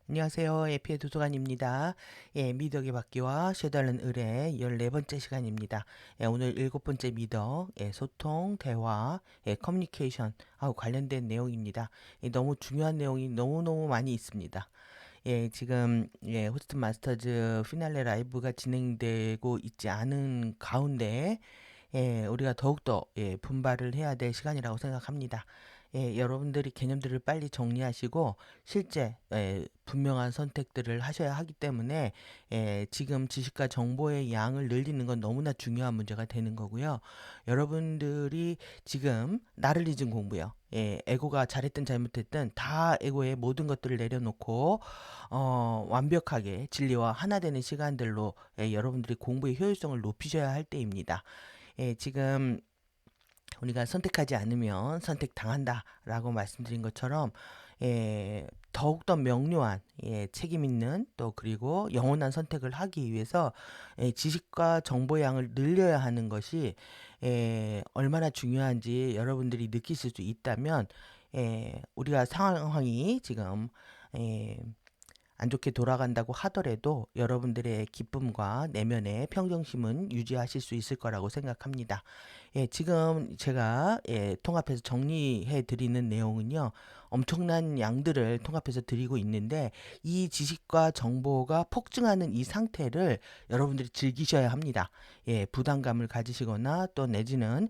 안녕하세요. 에피의 도서관입니다. 미덕의 받기와 쉐달른 을의 14번째 시간입니다. 오늘 7번째 미덕, 소통, 대화, 커뮤니케이션하고 관련된 내용입니다. 너무 중요한 내용이 너무너무 많이 있습니다. 지금 호스트 마스터즈 피날레 라이브가 진행되고 있지 않은 가운데 우리가 더욱더 분발을 해야 될 시간이라고 생각합니다. 여러분들이 개념들을 빨리 정리하시고 실제 분명한 선택들을 하셔야 하기 때문에 지금 지식과 정보의 양을 늘리는 건 너무나 중요한 문제가 되는 거고요. 여러분들이 지금 나를 잊은 공부요. 에고가 잘했든 잘못했든 다 에고의 모든 것들을 내려놓고 완벽하게 진리와 하나 되는 시간들로 여러분들이 공부의 효율성을 높이셔야 할 때입니다. 지금 우리가 선택하지 않으면 선택당한다라고 말씀드린 것처럼 더욱더 명료한 책임 있는 또 그리고 영원한 선택을 하기 위해서 지식과 정보 양을 늘려야 하는 것이 얼마나 중요한지 여러분들이 느끼실 수 있다면 우리가 상황이 지금 에, 안 좋게 돌아간다고 하더라도 여러분들의 기쁨과 내면의 평정심은 유지하실 수 있을 거라고 생각합니다. 지금 제가 통합해서 정리해 드리는 내용은요, 엄청난 양들을 통합해서 드리고 있는데, 이 지식과 정보가 폭증하는 이 상태를 여러분들이 즐기셔야 합니다. 부담감을 가지시거나 또 내지는,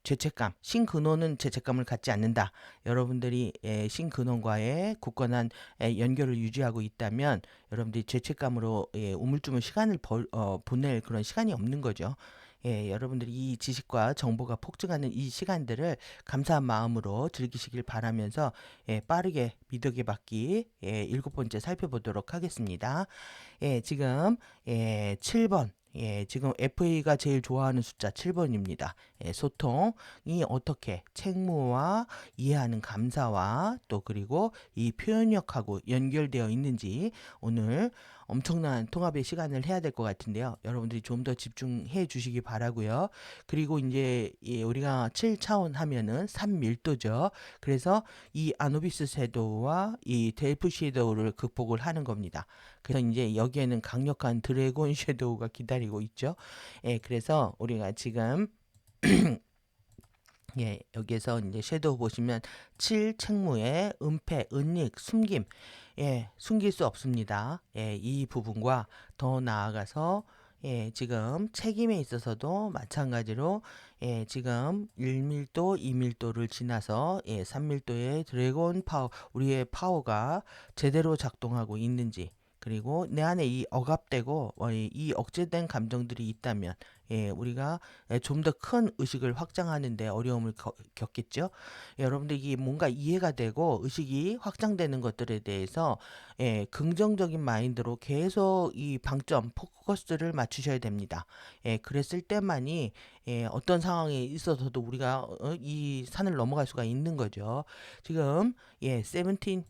죄책감, 신근원은 죄책감을 갖지 않는다. 여러분들이 신근원과의 굳건한 연결을 유지하고 있다면, 여러분들이 죄책감으로 우물쭈물 시간을 보낼 그런 시간이 없는 거죠. 여러분들이 이 지식과 정보가 폭증하는 이 시간들을 감사한 마음으로 즐기시길 바라면서 빠르게 미덕의 받기 7번째 살펴보도록 하겠습니다. 지금 7번 지금 FA가 제일 좋아하는 숫자 7번입니다. 소통이 어떻게 책무와 이해하는 감사와 또 그리고 이 표현력하고 연결되어 있는지 오늘 엄청난 통합의 시간을 해야 될 것 같은데요. 여러분들이 좀 더 집중해 주시기 바라고요. 그리고 이제 우리가 7차원 하면은 3밀도죠. 그래서 이 아노비스 섀도우와 이 델프 섀도우를 극복을 하는 겁니다. 그래서 이제 여기에는 강력한 드래곤 섀도우가 기다리고 있죠. 그래서 우리가 지금 여기에서 이제 섀도우 보시면 7 책무의 은폐, 은닉, 숨김. 숨길 수 없습니다. 이 부분과 더 나아가서 지금 책임에 있어서도 마찬가지로 지금 1밀도, 2밀도를 지나서 3밀도의 드래곤 파워, 우리의 파워가 제대로 작동하고 있는지 그리고 내 안에 이 억압되고 이 억제된 감정들이 있다면 우리가 좀 더 큰 의식을 확장하는 데 어려움을 겪겠죠. 여러분들이 뭔가 이해가 되고 의식이 확장되는 것들에 대해서 긍정적인 마인드로 계속 이 방점, 포커스를 맞추셔야 됩니다. 그랬을 때만이 어떤 상황에 있어서도 우리가 이 산을 넘어갈 수가 있는 거죠. 지금 세븐틴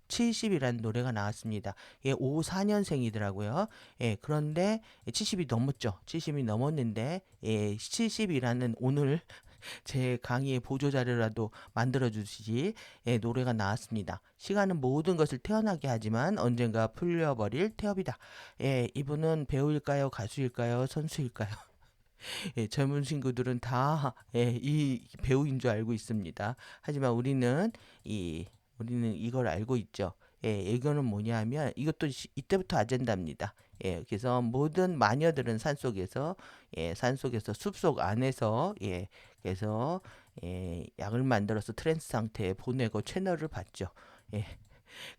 70이라는 노래가 나왔습니다. 54년생이더라고요. 그런데 70이 넘었죠. 70이 넘었는데 70이라는 오늘 제 강의의 보조 자료라도 만들어 주시지 노래가 나왔습니다. 시간은 모든 것을 태어나게 하지만 언젠가 풀려버릴 태엽이다. 이분은 배우일까요? 가수일까요? 선수일까요? 젊은 친구들은 다 이 배우인 줄 알고 있습니다. 하지만 우리는 이걸 알고 있죠. 이거는 뭐냐면 이것도 이때부터 아젠다입니다. 그래서 모든 마녀들은 산속에서 숲속 안에서 그래서 약을 만들어서 트랜스 상태에 보내고 채널을 받죠. 예,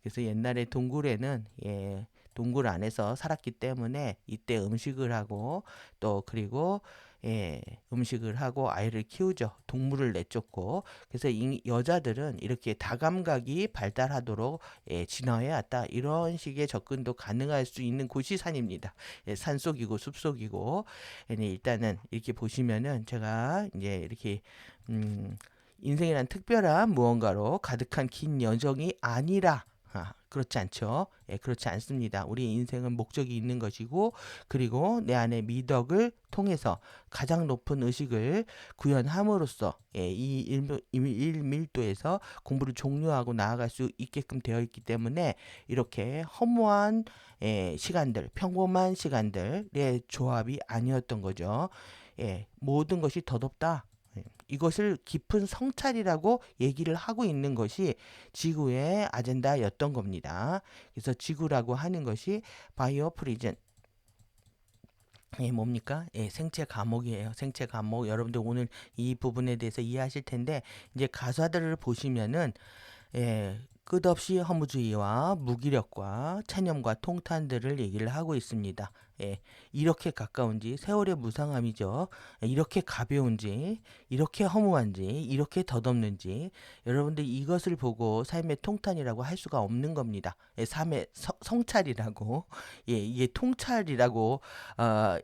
그래서 옛날에 동굴에는 동굴 안에서 살았기 때문에 이때 음식을 하고 또 그리고 음식을 하고 아이를 키우죠. 동물을 내쫓고 그래서 이 여자들은 이렇게 다감각이 발달하도록 진화해 왔다. 이런 식의 접근도 가능할 수 있는 곳이 산입니다. 산속이고 숲속이고 일단은 이렇게 보시면은 제가 이제 이렇게 인생이란 특별한 무언가로 가득한 긴 여정이 아니라 그렇지 않죠. 예, 그렇지 않습니다. 우리 인생은 목적이 있는 것이고, 그리고 내 안에 미덕을 통해서 가장 높은 의식을 구현함으로써 이 일밀도에서 공부를 종료하고 나아갈 수 있게끔 되어 있기 때문에 이렇게 허무한 시간들, 평범한 시간들의 조합이 아니었던 거죠. 예, 모든 것이 덧없다. 이것을 깊은 성찰이라고 얘기를 하고 있는 것이 지구의 아젠다였던 겁니다. 그래서 지구라고 하는 것이 바이오 프리즌. 뭡니까? 생체 감옥이에요. 생체 감옥. 여러분들 오늘 이 부분에 대해서 이해하실 텐데, 이제 가사들을 보시면은 끝없이 허무주의와 무기력과 체념과 통탄들을 얘기를 하고 있습니다. 이렇게 가까운지 세월의 무상함이죠. 이렇게 가벼운지 이렇게 허무한지 이렇게 덧없는지 여러분들 이것을 보고 삶의 통탄이라고 할 수가 없는 겁니다. 삶의 성찰이라고 이게 통찰이라고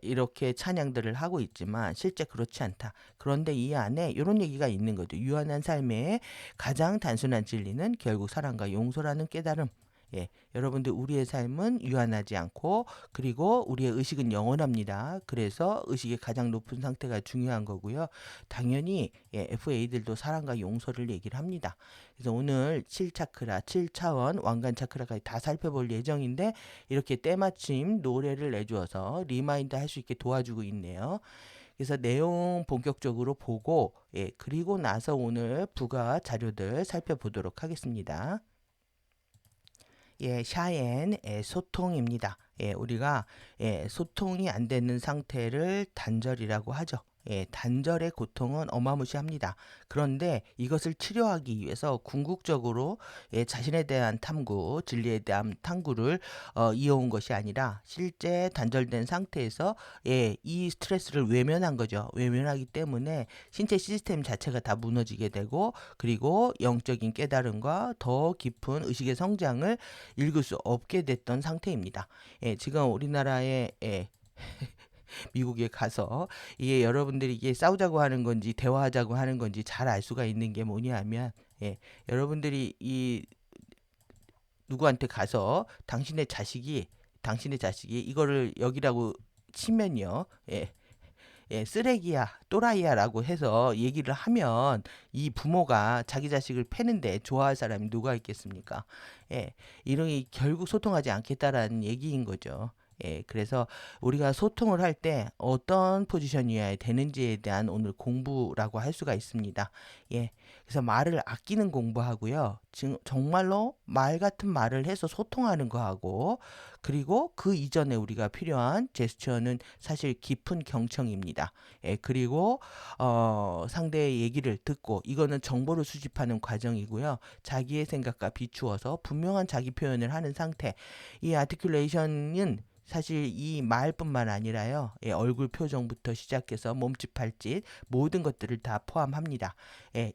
이렇게 찬양들을 하고 있지만 실제 그렇지 않다. 그런데 이 안에 이런 얘기가 있는 거죠. 유한한 삶의 가장 단순한 진리는 결국 사랑과 용서라는 깨달음. 여러분들 우리의 삶은 유한하지 않고 그리고 우리의 의식은 영원합니다. 그래서 의식의 가장 높은 상태가 중요한 거고요. 당연히 FA들도 사랑과 용서를 얘기를 합니다. 그래서 오늘 7차크라, 7차원 왕관 차크라까지 다 살펴볼 예정인데 이렇게 때마침 노래를 내주어서 리마인드 할 수 있게 도와주고 있네요. 그래서 내용 본격적으로 보고 그리고 나서 오늘 부가 자료들 살펴보도록 하겠습니다. 샤엔 소통입니다. 우리가 소통이 안 되는 상태를 단절이라고 하죠. 단절의 고통은 어마무시합니다. 그런데 이것을 치료하기 위해서 궁극적으로 자신에 대한 탐구, 진리에 대한 탐구를 이어온 것이 아니라 실제 단절된 상태에서 이 스트레스를 외면한 거죠. 외면하기 때문에 신체 시스템 자체가 다 무너지게 되고 그리고 영적인 깨달음과 더 깊은 의식의 성장을 읽을 수 없게 됐던 상태입니다. 지금 우리나라의 미국에 가서 이게 여러분들이 이게 싸우자고 하는 건지 대화하자고 하는 건지 잘 알 수가 있는 게 뭐냐면 여러분들이 이 누구한테 가서 당신의 자식이 이거를 여기라고 치면요. 쓰레기야, 또라이야라고 해서 얘기를 하면 이 부모가 자기 자식을 패는데 좋아할 사람이 누가 있겠습니까? 이런 게 결국 소통하지 않겠다라는 얘기인 거죠. 그래서 우리가 소통을 할 때 어떤 포지션이어야 되는지에 대한 오늘 공부라고 할 수가 있습니다. 그래서 말을 아끼는 공부하고요. 정말로 말 같은 말을 해서 소통하는 거하고 그리고 그 이전에 우리가 필요한 제스처는 사실 깊은 경청입니다. 그리고 상대의 얘기를 듣고 이거는 정보를 수집하는 과정이고요. 자기의 생각과 비추어서 분명한 자기 표현을 하는 상태. 이 아티큘레이션은 사실 이 말뿐만 아니라요. 얼굴 표정부터 시작해서 몸짓, 발짓 모든 것들을 다 포함합니다.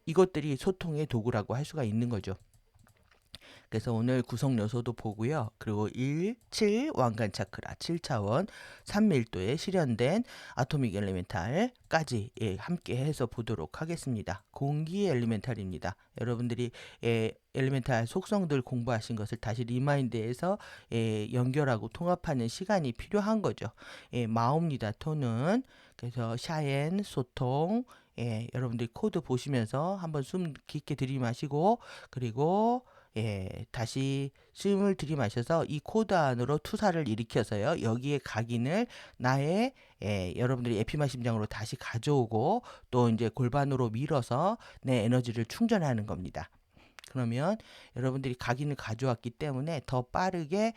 이것들이 소통의 도구라고 할 수가 있는 거죠. 그래서 오늘 구성 요소도 보고요. 그리고 1, 7 왕관 차크라 7차원 3밀도에 실현된 아토믹 엘리멘탈까지 함께 해서 보도록 하겠습니다. 공기 엘리멘탈입니다. 여러분들이 엘리멘탈 속성들 공부하신 것을 다시 리마인드해서 연결하고 통합하는 시간이 필요한 거죠. 마옵니다. 톤은 그래서 샤엔 소통 여러분들이 코드 보시면서 한번 숨 깊게 들이마시고 그리고 다시 숨을 들이마셔서 이 코드 안으로 투사를 일으켜서요. 여기에 각인을 나의 여러분들이 에피마 심장으로 다시 가져오고 또 이제 골반으로 밀어서 내 에너지를 충전하는 겁니다. 그러면 여러분들이 각인을 가져왔기 때문에 더 빠르게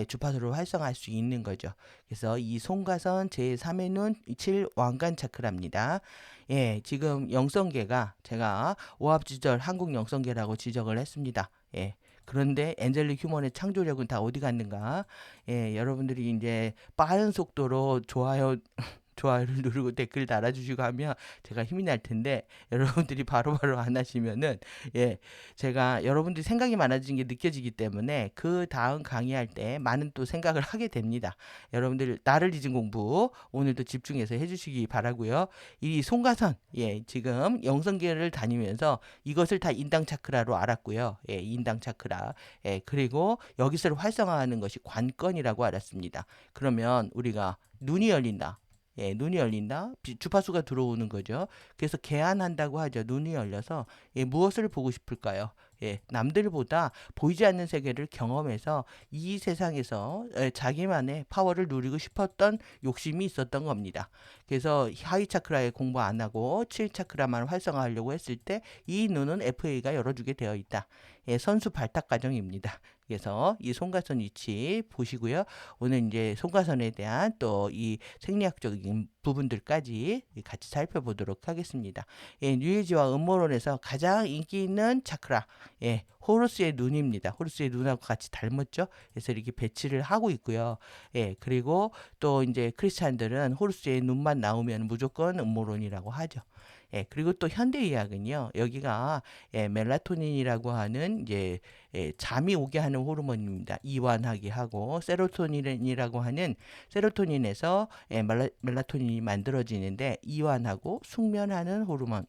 주파수를 활성화할 수 있는 거죠. 그래서 이 송가선 제3의 눈 7 왕관 차크라입니다. 지금 영성계가 제가 오합지절 한국 영성계라고 지적을 했습니다. 그런데 엔젤릭 휴먼의 창조력은 다 어디 갔는가? 여러분들이 이제 빠른 속도로 좋아요 좋아요를 누르고 댓글 달아주시고 하면 제가 힘이 날 텐데 여러분들이 바로바로 안 하시면은 예, 제가 여러분들이 생각이 많아지는 게 느껴지기 때문에 그 다음 강의할 때 많은 또 생각을 하게 됩니다. 여러분들 나를 잊은 공부 오늘도 집중해서 해주시기 바라고요. 이 송가선 예, 지금 영성계를 다니면서 이것을 다 인당 차크라로 알았고요. 예, 인당 차크라. 예, 그리고 여기서를 활성화하는 것이 관건이라고 알았습니다. 그러면 우리가 눈이 열린다. 예, 눈이 열린다. 주파수가 들어오는 거죠. 그래서 개안한다고 하죠. 눈이 열려서 예, 무엇을 보고 싶을까요? 예, 남들보다 보이지 않는 세계를 경험해서 이 세상에서 예, 자기만의 파워를 누리고 싶었던 욕심이 있었던 겁니다. 그래서 하위 차크라에 공부 안 하고 7 차크라만 활성화하려고 했을 때 이 눈은 FA가 열어주게 되어 있다. 예, 선수 발탁 과정입니다. 그래서 이 송가선 위치 보시고요. 오늘 이제 송가선에 대한 또 이 생리학적인 부분들까지 같이 살펴보도록 하겠습니다. 예, 뉴에이지와 음모론에서 가장 인기 있는 차크라, 예, 호루스의 눈입니다. 호루스의 눈하고 같이 닮았죠? 그래서 이렇게 배치를 하고 있고요. 예, 그리고 또 이제 크리스찬들은 호루스의 눈만 나오면 무조건 음모론이라고 하죠. 예, 그리고 또 현대의학은요, 여기가 예, 멜라토닌이라고 하는 이제 예, 잠이 오게 하는 호르몬입니다. 이완하게 하고 세로토닌이라고 하는 세로토닌에서 예, 멜라토닌이 만들어지는데 이완하고 숙면하는 호르몬.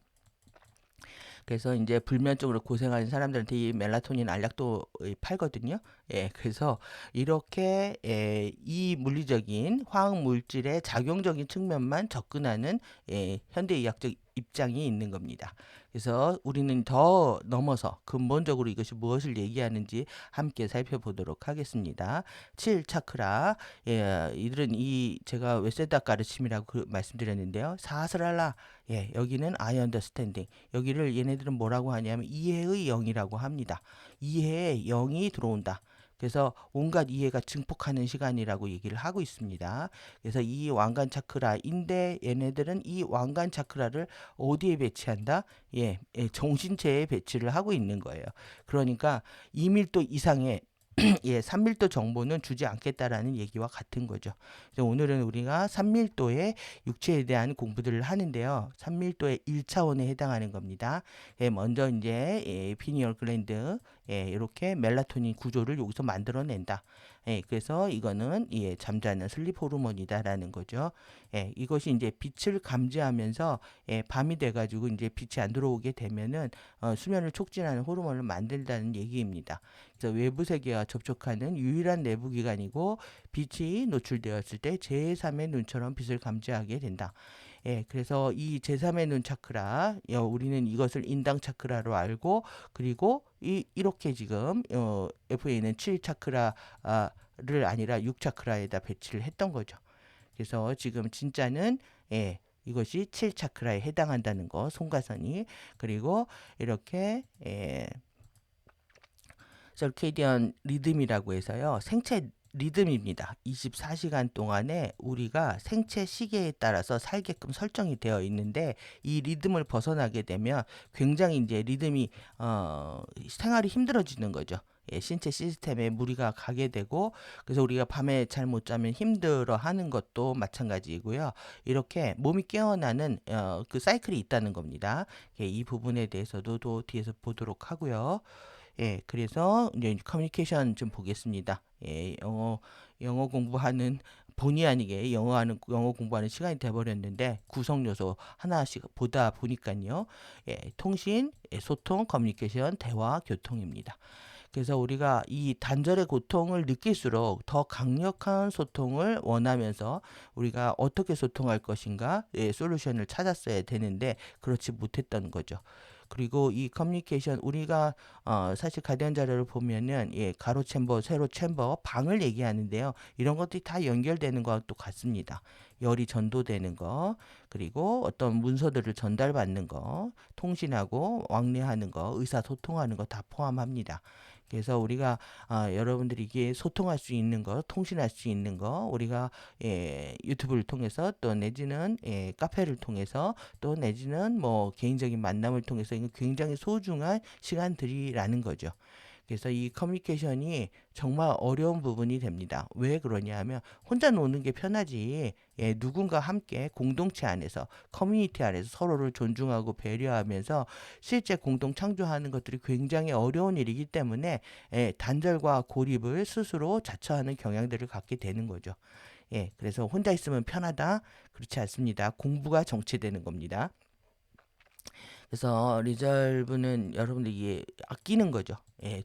그래서 이제 불면증으로 고생하는 사람들한테 이 멜라토닌 알약도 팔거든요. 예, 그래서 이렇게 예, 이 물리적인 화학 물질의 작용적인 측면만 접근하는 예, 현대의학적 입장이 있는 겁니다. 그래서 우리는 더 넘어서 근본적으로 이것이 무엇을 얘기하는지 함께 살펴보도록 하겠습니다. 7 차크라. 예, 이들은 이 제가 웨세다 가르침이라고 말씀드렸는데요. 사스랄라. 예, 여기는 I understanding. 여기를 얘네들은 뭐라고 하냐면 이해의 영이라고 합니다. 이해의 영이 들어온다. 그래서 온갖 이해가 증폭하는 시간이라고 얘기를 하고 있습니다. 그래서 이 왕관 차크라인데 얘네들은 이 왕관 차크라를 어디에 배치한다? 예, 예, 정신체에 배치를 하고 있는 거예요. 그러니까 2밀도 이상의 예, 3밀도 정보는 주지 않겠다라는 얘기와 같은 거죠. 그래서 오늘은 우리가 3밀도의 육체에 대한 공부들을 하는데요. 3밀도의 1차원에 해당하는 겁니다. 예, 먼저 이제 예, 피니얼 글랜드 예, 이렇게 멜라토닌 구조를 여기서 만들어낸다. 예, 그래서 이거는 예, 잠자는 슬립 호르몬이다라는 거죠. 예, 이것이 이제 빛을 감지하면서 예, 밤이 돼가지고 이제 빛이 안 들어오게 되면은 수면을 촉진하는 호르몬을 만든다는 얘기입니다. 그래서 외부 세계와 접촉하는 유일한 내부 기관이고 빛이 노출되었을 때 제3의 눈처럼 빛을 감지하게 된다. 예, 그래서 이 제3의 눈 차크라, 우리는 이것을 인당 차크라로 알고, 그리고 이렇게 지금 FA는 7 차크라를 아니라 6 차크라에다 배치를 했던 거죠. 그래서 지금 진짜는 예, 이것이 7 차크라에 해당한다는 거, 송가선이. 그리고 이렇게 서케이디언 리듬이라고 해서요. 생체 리듬입니다. 24시간 동안에 우리가 생체 시계에 따라서 살게끔 설정이 되어 있는데 이 리듬을 벗어나게 되면 굉장히 이제 리듬이 생활이 힘들어지는 거죠. 예, 신체 시스템에 무리가 가게 되고 그래서 우리가 밤에 잘 못 자면 힘들어 하는 것도 마찬가지이고요. 이렇게 몸이 깨어나는 그 사이클이 있다는 겁니다. 예, 이 부분에 대해서도 또 뒤에서 보도록 하고요. 예, 그래서 이제 커뮤니케이션 좀 보겠습니다. 예, 영어 공부하는 본의 아니게 영어 공부하는 시간이 돼버렸는데 구성 요소 하나씩 보다 보니까요. 예, 통신, 예, 소통, 커뮤니케이션, 대화, 교통입니다. 그래서 우리가 이 단절의 고통을 느낄수록 더 강력한 소통을 원하면서 우리가 어떻게 소통할 것인가 예, 솔루션을 찾았어야 되는데 그렇지 못했던 거죠. 그리고 이 커뮤니케이션 우리가 사실 가디언 자료를 보면은 예, 가로 챔버, 세로 챔버, 방을 얘기하는데요. 이런 것들이 다 연결되는 것도 같습니다. 열이 전도되는 거, 그리고 어떤 문서들을 전달받는 거, 통신하고 왕래하는 거, 의사소통하는 거 다 포함합니다. 그래서 우리가 여러분들이 이게 소통할 수 있는 거, 통신할 수 있는 거, 우리가 예, 유튜브를 통해서 또 내지는 예, 카페를 통해서 또 내지는 뭐 개인적인 만남을 통해서 이거 굉장히 소중한 시간들이라는 거죠. 그래서 이 커뮤니케이션이 정말 어려운 부분이 됩니다. 왜 그러냐 하면 혼자 노는 게 편하지, 누군가 함께 공동체 안에서, 커뮤니티 안에서 서로를 존중하고 배려하면서 실제 공동 창조하는 것들이 굉장히 어려운 일이기 때문에 단절과 고립을 스스로 자처하는 경향들을 갖게 되는 거죠. 그래서 혼자 있으면 편하다? 그렇지 않습니다. 공부가 정체되는 겁니다. 그래서 리절브는 여러분들이 아끼는 거죠.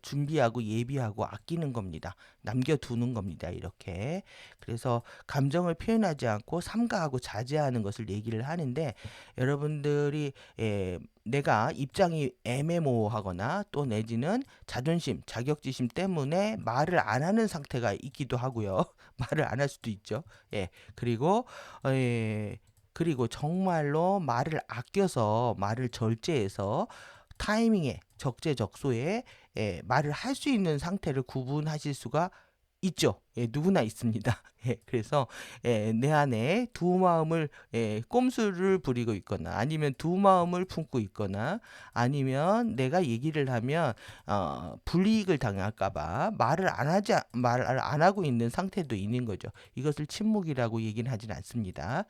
준비하고 예비하고 아끼는 겁니다. 남겨두는 겁니다. 이렇게. 그래서 감정을 표현하지 않고 삼가하고 자제하는 것을 얘기를 하는데, 여러분들이 내가 입장이 애매모호하거나 또 내지는 자존심, 자격지심 때문에 말을 안 하는 상태가 있기도 하고요. 말을 안 할 수도 있죠. 그리고 그리고 정말로 말을 아껴서 말을 절제해서 타이밍에 적재적소에 말을 할 수 있는 상태를 구분하실 수가 있죠. 누구나 있습니다. 그래서 내 안에 두 마음을 꼼수를 부리고 있거나 아니면 두 마음을 품고 있거나 아니면 내가 얘기를 하면 불이익을 당할까봐 말을 안 하고 있는 상태도 있는 거죠. 이것을 침묵이라고 얘기는 하진 않습니다.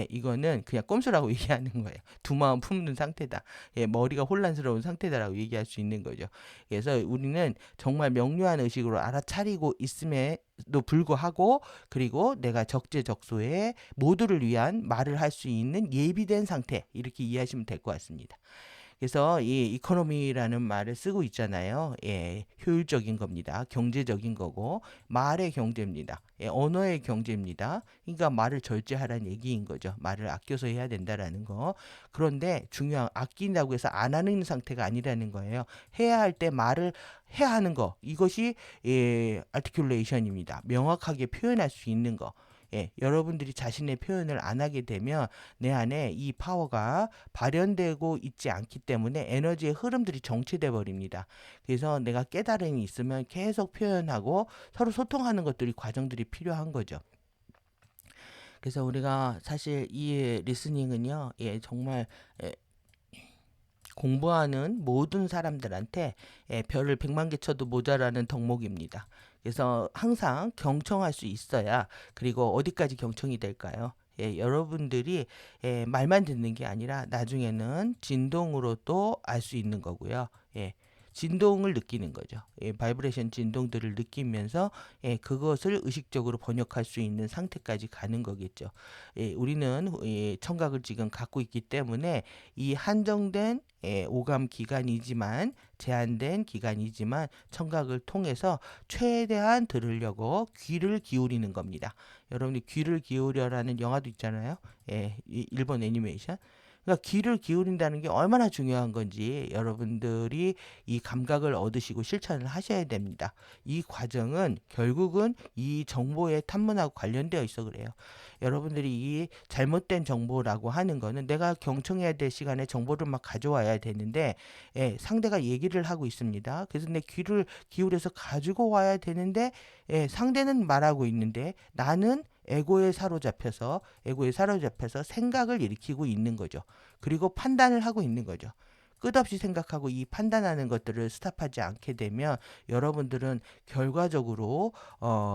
이거는 그냥 꼼수라고 얘기하는 거예요. 두 마음 품는 상태다. 머리가 혼란스러운 상태다라고 얘기할 수 있는 거죠. 그래서 우리는 정말 명료한 의식으로 알아차리고 있음에도 불구하고, 그리고 내가 적재적소에 모두를 위한 말을 할 수 있는 예비된 상태, 이렇게 이해하시면 될 것 같습니다. 그래서 이 이코노미라는 말을 쓰고 있잖아요. 효율적인 겁니다. 경제적인 거고, 말의 경제입니다. 언어의 경제입니다. 그러니까 말을 절제하라는 얘기인 거죠. 말을 아껴서 해야 된다라는 거. 그런데 중요한, 아낀다고 해서 안 하는 상태가 아니라는 거예요. 해야 할 때 말을 해야 하는 거. 이것이 아티큘레이션입니다. 명확하게 표현할 수 있는 거. 여러분들이 자신의 표현을 안 하게 되면 내 안에 이 파워가 발현되고 있지 않기 때문에 에너지의 흐름들이 정체돼 버립니다. 그래서 내가 깨달음이 있으면 계속 표현하고 서로 소통하는 것들이 과정들이 필요한 거죠. 그래서 우리가 사실 이 리스닝은요, 정말 공부하는 모든 사람들한테 별을 100만 개 쳐도 모자라는 덕목입니다. 그래서 항상 경청할 수 있어야, 그리고 어디까지 경청이 될까요? 여러분들이 말만 듣는 게 아니라 나중에는 진동으로도 알 수 있는 거고요. 진동을 느끼는 거죠. 바이브레이션 진동들을 느끼면서 그것을 의식적으로 번역할 수 있는 상태까지 가는 거겠죠. 우리는 청각을 지금 갖고 있기 때문에 이 한정된 오감 기간이지만, 제한된 기간이지만 청각을 통해서 최대한 들으려고 귀를 기울이는 겁니다. 여러분이 귀를 기울여라는 영화도 있잖아요. 일본 애니메이션. 그러니까 귀를 기울인다는 게 얼마나 중요한 건지 여러분들이 이 감각을 얻으시고 실천을 하셔야 됩니다. 이 과정은 결국은 이 정보의 탐문하고 관련되어 있어 그래요. 여러분들이 이 잘못된 정보라고 하는 거는 내가 경청해야 될 시간에 정보를 막 가져와야 되는데, 상대가 얘기를 하고 있습니다. 그래서 내 귀를 기울여서 가지고 와야 되는데, 상대는 말하고 있는데 나는 에고에 사로잡혀서 생각을 일으키고 있는 거죠. 그리고 판단을 하고 있는 거죠. 끝없이 생각하고 이 판단하는 것들을 스탑하지 않게 되면 여러분들은 결과적으로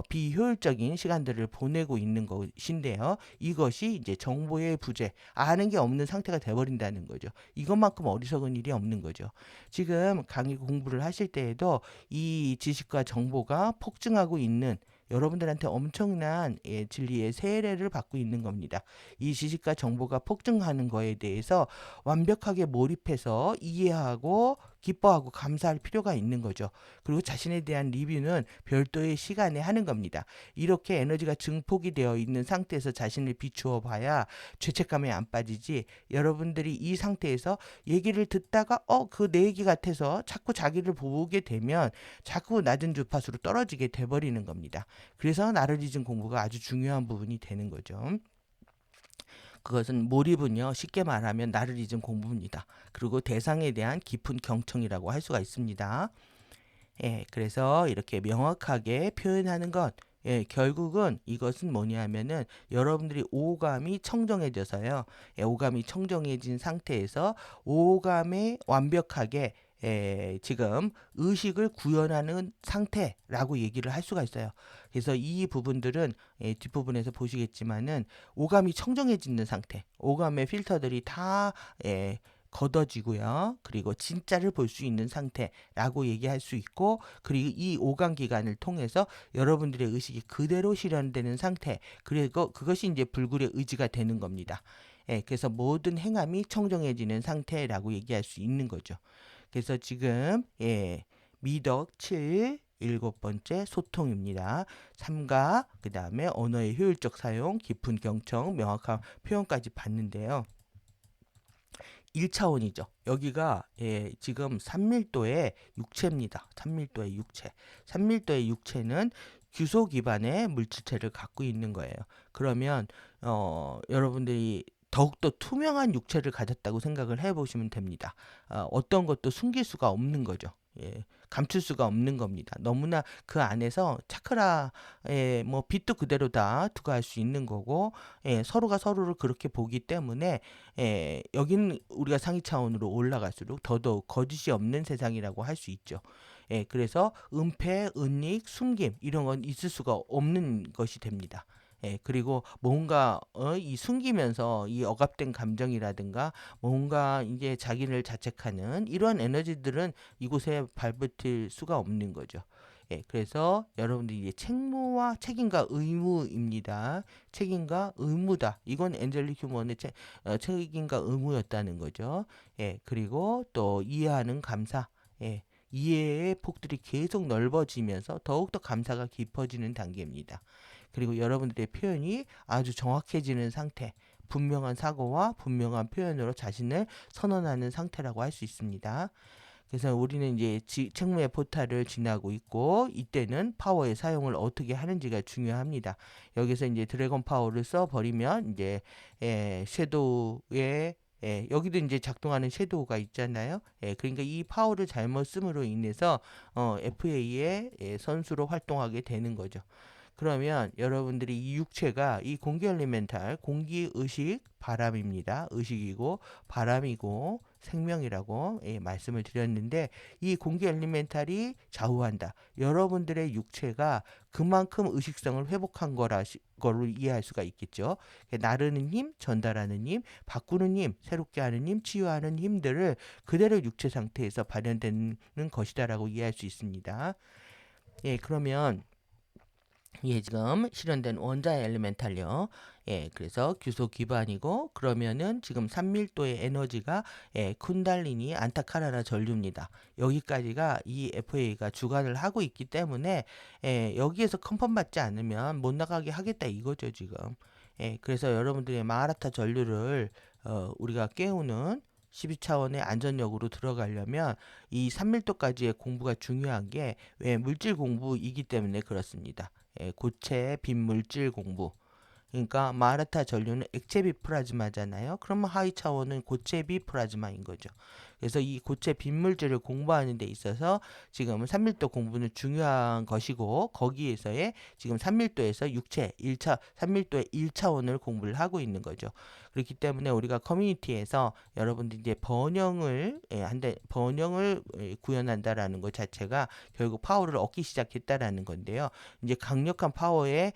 비효율적인 시간들을 보내고 있는 것인데요. 이것이 이제 정보의 부재, 아는 게 없는 상태가 돼버린다는 거죠. 이것만큼 어리석은 일이 없는 거죠. 지금 강의 공부를 하실 때에도 이 지식과 정보가 폭증하고 있는, 여러분들한테 엄청난 진리의 세례를 받고 있는 겁니다. 이 지식과 정보가 폭증하는 거에 대해서 완벽하게 몰입해서 이해하고 기뻐하고 감사할 필요가 있는 거죠. 그리고 자신에 대한 리뷰는 별도의 시간에 하는 겁니다. 이렇게 에너지가 증폭이 되어 있는 상태에서 자신을 비추어 봐야 죄책감에 안 빠지지, 여러분들이 이 상태에서 얘기를 듣다가 그 내 얘기 같아서 자꾸 자기를 보게 되면 자꾸 낮은 주파수로 떨어지게 돼버리는 겁니다. 그래서 나르리즘 공부가 아주 중요한 부분이 되는 거죠. 그것은 몰입은요, 쉽게 말하면 나르리즘 공부입니다. 그리고 대상에 대한 깊은 경청이라고 할 수가 있습니다. 그래서 이렇게 명확하게 표현하는 것, 결국은 이것은 뭐냐면은 여러분들이 오감이 청정해져서요. 오감이 청정해진 상태에서 오감에 완벽하게 지금 의식을 구현하는 상태라고 얘기를 할 수가 있어요. 그래서 이 부분들은 뒷부분에서 보시겠지만은 오감이 청정해지는 상태, 오감의 필터들이 다 걷어지고요. 그리고 진짜를 볼 수 있는 상태라고 얘기할 수 있고, 그리고 이 오감 기관을 통해서 여러분들의 의식이 그대로 실현되는 상태, 그리고 그것이 이제 불굴의 의지가 되는 겁니다. 그래서 모든 행함이 청정해지는 상태라고 얘기할 수 있는 거죠. 그래서 지금 미덕 7 일곱 번째 소통입니다. 삼가, 그 다음에 언어의 효율적 사용, 깊은 경청, 명확한 표현까지 봤는데요. 1차원이죠. 여기가 지금 3밀도의 육체입니다. 3밀도의 육체. 3밀도의 육체는 규소 기반의 물질체를 갖고 있는 거예요. 그러면 여러분들이 더욱더 투명한 육체를 가졌다고 생각을 해보시면 됩니다. 어떤 것도 숨길 수가 없는 거죠. 감출 수가 없는 겁니다. 너무나 그 안에서 차크라의 뭐 빛도 그대로 다 투과할 수 있는 거고, 서로가 서로를 그렇게 보기 때문에 여기는 우리가 상위 차원으로 올라갈수록 더더욱 거짓이 없는 세상이라고 할 수 있죠. 그래서 은폐, 은닉, 숨김 이런 건 있을 수가 없는 것이 됩니다. 그리고 뭔가 이 숨기면서 이 억압된 감정이라든가 뭔가 이제 자기를 자책하는 이런 에너지들은 이곳에 발붙일 수가 없는 거죠. 그래서 여러분들이 이제 책무와 책임과 의무입니다. 책임과 의무다. 이건 엔젤릭 휴먼의 책임과 의무였다는 거죠. 그리고 또 이해하는 감사. 이해의 폭들이 계속 넓어지면서 더욱더 감사가 깊어지는 단계입니다. 그리고 여러분들의 표현이 아주 정확해지는 상태, 분명한 사고와 분명한 표현으로 자신을 선언하는 상태라고 할 수 있습니다. 그래서 우리는 이제 책무의 포탈을 지나고 있고, 이때는 파워의 사용을 어떻게 하는지가 중요합니다. 여기서 이제 드래곤 파워를 써버리면 이제 섀도우의 여기도 이제 작동하는 섀도우가 있잖아요. 그러니까 이 파워를 잘못 쓰므로 인해서 FA의 선수로 활동하게 되는 거죠. 그러면 여러분들이 이 육체가 이 공기 엘리멘탈, 공기, 의식, 바람입니다. 의식이고 바람이고 생명이라고 말씀을 드렸는데, 이 공기 엘리멘탈이 좌우한다. 여러분들의 육체가 그만큼 의식성을 회복한 거로 이해할 수가 있겠죠. 나르는 힘, 전달하는 힘, 바꾸는 힘, 새롭게 하는 힘, 치유하는 힘들을 그대로 육체 상태에서 발현되는 것이다라고 이해할 수 있습니다. 그러면 지금 실현된 원자의 엘리멘탈요. 그래서 규소 기반이고, 그러면은 지금 3밀도의 에너지가 쿤달리니 안타카라나 전류입니다. 여기까지가 이 FA가 주관을 하고 있기 때문에 여기에서 컨펌 받지 않으면 못 나가게 하겠다 이거죠 지금. 그래서 여러분들의 마하라타 전류를 우리가 깨우는 12차원의 안전역으로 들어가려면 이 3밀도까지의 공부가 중요한 게 왜 물질 공부이기 때문에 그렇습니다. 고체 빈물질 공부. 그러니까 마라타 전류는 액체 비플라즈마잖아요. 그러면 하위 차원은 고체 비플라즈마인 거죠. 그래서 이 고체 빈물질을 공부하는 데 있어서 지금 3밀도 공부는 중요한 것이고, 거기에서의 지금 3밀도에서 육체 1차 3밀도의 1차원을 공부를 하고 있는 거죠. 그렇기 때문에 우리가 커뮤니티에서 여러분들 이제 번영을 구현한다라는 것 자체가 결국 파워를 얻기 시작했다라는 건데요. 이제 강력한 파워의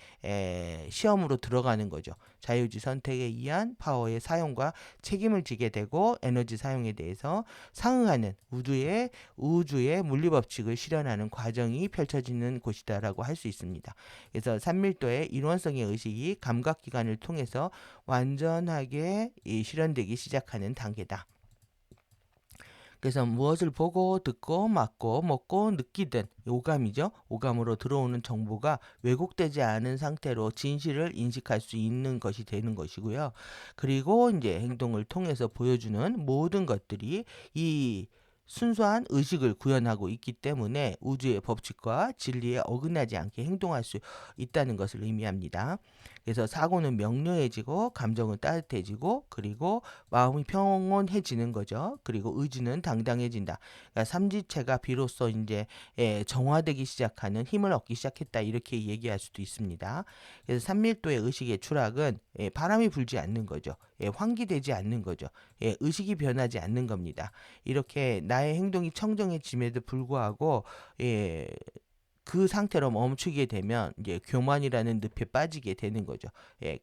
시험으로 들어가는 거죠. 자유지 선택에 의한 파워의 사용과 책임을 지게 되고, 에너지 사용에 대해서 상응하는 우주의 물리법칙을 실현하는 과정이 펼쳐지는 곳이다라고 할 수 있습니다. 그래서 3밀도의 일원성의 의식이 감각기관을 통해서 완전하게 실현되기 시작하는 단계다. 그래서 무엇을 보고 듣고 맡고 먹고 느끼든 오감이죠. 오감으로 들어오는 정보가 왜곡되지 않은 상태로 진실을 인식할 수 있는 것이 되는 것이고요. 그리고 이제 행동을 통해서 보여주는 모든 것들이 이 순수한 의식을 구현하고 있기 때문에 우주의 법칙과 진리에 어긋나지 않게 행동할 수 있다는 것을 의미합니다. 그래서 사고는 명료해지고, 감정은 따뜻해지고, 그리고 마음이 평온해지는 거죠. 그리고 의지는 당당해진다. 그러니까 삼지체가 비로소 이제 정화되기 시작하는, 힘을 얻기 시작했다 이렇게 얘기할 수도 있습니다. 그래서 3밀도의 의식의 추락은 바람이 불지 않는 거죠. 환기되지 않는 거죠. 의식이 변하지 않는 겁니다. 이렇게 나의 행동이 청정해짐에도 불구하고 그 상태로 멈추게 되면 이제 교만이라는 늪에 빠지게 되는 거죠.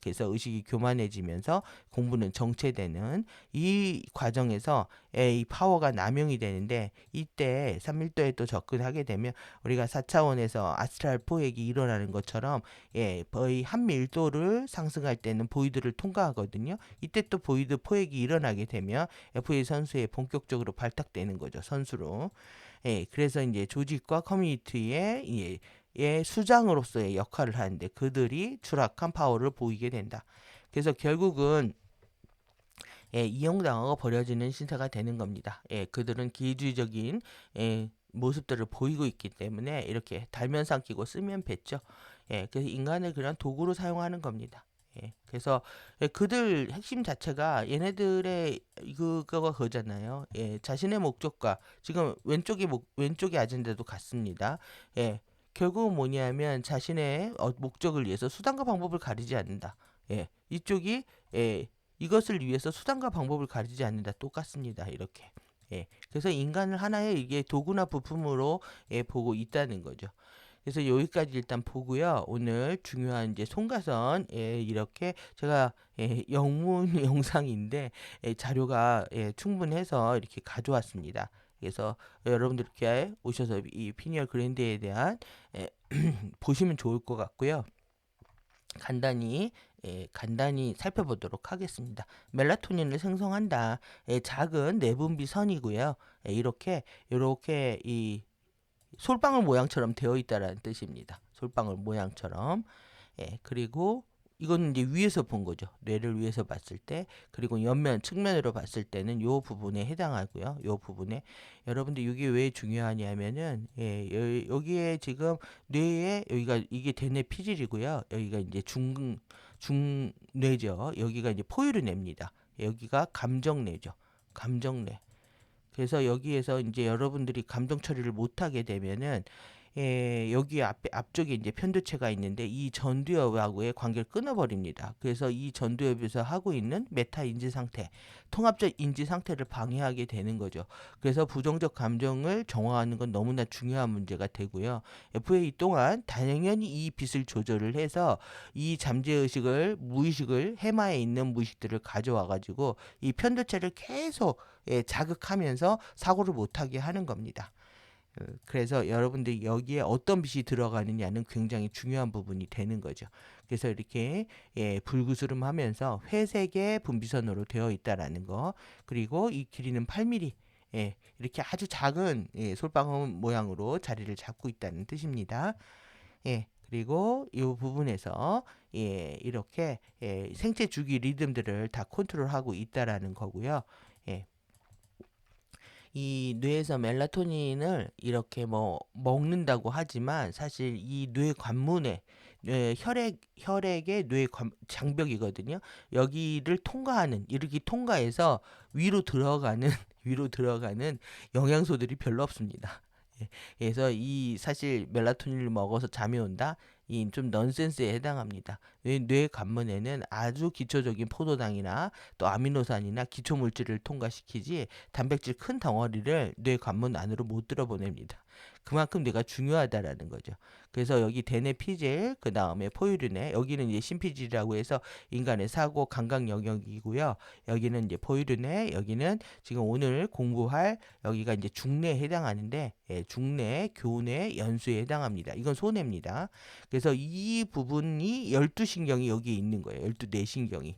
그래서 의식이 교만해지면서 공부는 정체되는 이 과정에서 이 파워가 남용이 되는데, 이때 3밀도에 또 접근하게 되면 우리가 4차원에서 아스트랄 포획이 일어나는 것처럼 거의 한 밀도를 상승할 때는 보이드를 통과하거든요. 이때 또 보이드 포획이 일어나게 되면 FA 선수에 본격적으로 발탁되는 거죠. 선수로. 그래서 이제 조직과 커뮤니티의 수장으로서의 역할을 하는데, 그들이 추락한 파워를 보이게 된다. 그래서 결국은 이용당하고 버려지는 신세가 되는 겁니다. 그들은 기회주의적인 모습들을 보이고 있기 때문에 이렇게 달면 삼키고 쓰면 뱉죠. 그래서 인간을 그냥 도구로 사용하는 겁니다. 그래서 그들 핵심 자체가 얘네들의 그거가 그거잖아요. 자신의 목적과 지금 왼쪽의 아젠다도 같습니다. 결국은 뭐냐면 자신의 목적을 위해서 수단과 방법을 가리지 않는다. 이쪽이 이것을 위해서 수단과 방법을 가리지 않는다. 똑같습니다. 이렇게. 그래서 인간을 하나의 이게 도구나 부품으로 보고 있다는 거죠. 그래서 여기까지 일단 보고요. 오늘 중요한 이제 송가선 이렇게 제가 영문 영상인데 자료가 충분해서 이렇게 가져왔습니다. 그래서 여러분들께 오셔서 이 피니얼 그랜드에 대한 보시면 좋을 것 같고요. 간단히 살펴보도록 하겠습니다. 멜라토닌을 생성한다. 작은 내분비 선이고요. 이렇게 이 솔방울 모양처럼 되어 있다라는 뜻입니다. 솔방울 모양처럼. 그리고 이거는 이제 위에서 본 거죠. 뇌를 위에서 봤을 때. 그리고 측면으로 봤을 때는 요 부분에 해당하고요. 요 부분에 여러분들 이게 왜 중요하냐면은 여기에 지금 뇌에 여기가 이게 대뇌 피질이고요. 여기가 이제 중뇌죠. 여기가 이제 포유류뇌입니다. 여기가 감정뇌죠. 감정뇌. 그래서 여기에서 이제 여러분들이 감정 처리를 못하게 되면은 여기 앞쪽에 이제 편두체가 있는데 이 전두엽하고의 관계를 끊어버립니다. 그래서 이 전두엽에서 하고 있는 메타 인지 상태, 통합적 인지 상태를 방해하게 되는 거죠. 그래서 부정적 감정을 정화하는 건 너무나 중요한 문제가 되고요. FA 동안 당연히 이 빛을 조절을 해서 이 잠재의식을, 무의식을, 해마에 있는 무의식들을 가져와 가지고 이 편두체를 계속 자극하면서 사고를 못하게 하는 겁니다. 그래서 여러분들이 여기에 어떤 빛이 들어가느냐는 굉장히 중요한 부분이 되는 거죠. 그래서 이렇게 불구스름 하면서 회색의 분비선으로 되어 있다라는 거, 그리고 이 길이는 8mm, 이렇게 아주 작은 솔방울 모양으로 자리를 잡고 있다는 뜻입니다. 그리고 이 부분에서 이렇게 생체 주기 리듬들을 다 컨트롤하고 있다라는 거고요. 이 뇌에서 멜라토닌을 이렇게 뭐 먹는다고 하지만 사실 이 뇌 관문에 혈액의 장벽이거든요. 여기를 통과하는, 이렇게 통과해서 위로 들어가는 위로 들어가는 영양소들이 별로 없습니다. 그래서 이 사실 멜라토닌을 먹어서 잠이 온다? 이 좀 넌센스에 해당합니다. 뇌 관문에는 아주 기초적인 포도당이나 또 아미노산이나 기초 물질을 통과시키지 단백질 큰 덩어리를 뇌 관문 안으로 못 들어보냅니다. 그만큼 뇌가 중요하다라는 거죠. 그래서 여기 대뇌 피질, 그 다음에 포유류뇌, 여기는 이제 심피질이라고 해서 인간의 사고 감각 영역이고요. 여기는 이제 포유류뇌, 여기는 지금 오늘 공부할 여기가 이제 중뇌에 해당하는데 중뇌, 교뇌, 연수에 해당합니다. 이건 소뇌입니다. 그래서 이 부분이 12신경이 여기에 있는 거예요. 12뇌신경이.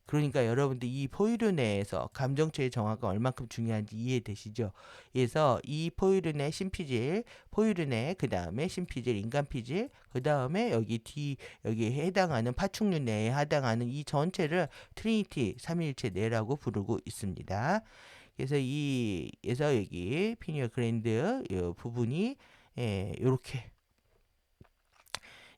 그러니까 여러분들 이 포유류 내에서 감정체의 정화가 얼만큼 중요한지 이해되시죠? 그래서 이 포유류 내 심피질, 포유류 내 그 다음에 심피질, 인간피질, 그 다음에 여기에 해당하는 파충류 내에 해당하는 이 전체를 트리니티 삼위일체 내라고 부르고 있습니다. 그래서 여기 피니어 그랜드 이 부분이 이렇게,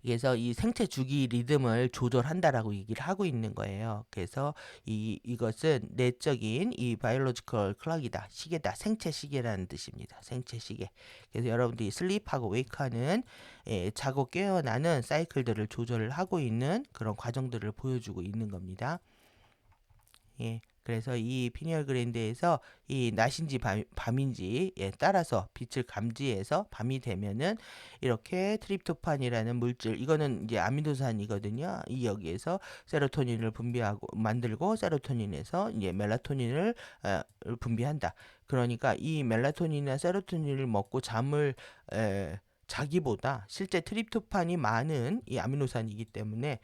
그래서 이 생체 주기 리듬을 조절한다라고 얘기를 하고 있는 거예요. 그래서 이것은 내적인 이 바이올로지컬 클락이다, 시계다, 생체 시계라는 뜻입니다. 생체 시계. 그래서 여러분들이 슬립하고 웨이크하는 자고 깨어나는 사이클들을 조절을 하고 있는 그런 과정들을 보여주고 있는 겁니다. 예. 그래서 이 피니얼 글랜드에서 이 낮인지 밤인지 따라서 빛을 감지해서 밤이 되면은 이렇게 트립토판이라는 물질, 이거는 이제 아미노산이거든요. 이 여기에서 세로토닌을 분비하고 만들고 세로토닌에서 이제 멜라토닌을 분비한다. 그러니까 이 멜라토닌이나 세로토닌을 먹고 잠을 자기보다 실제 트립토판이 많은 이 아미노산이기 때문에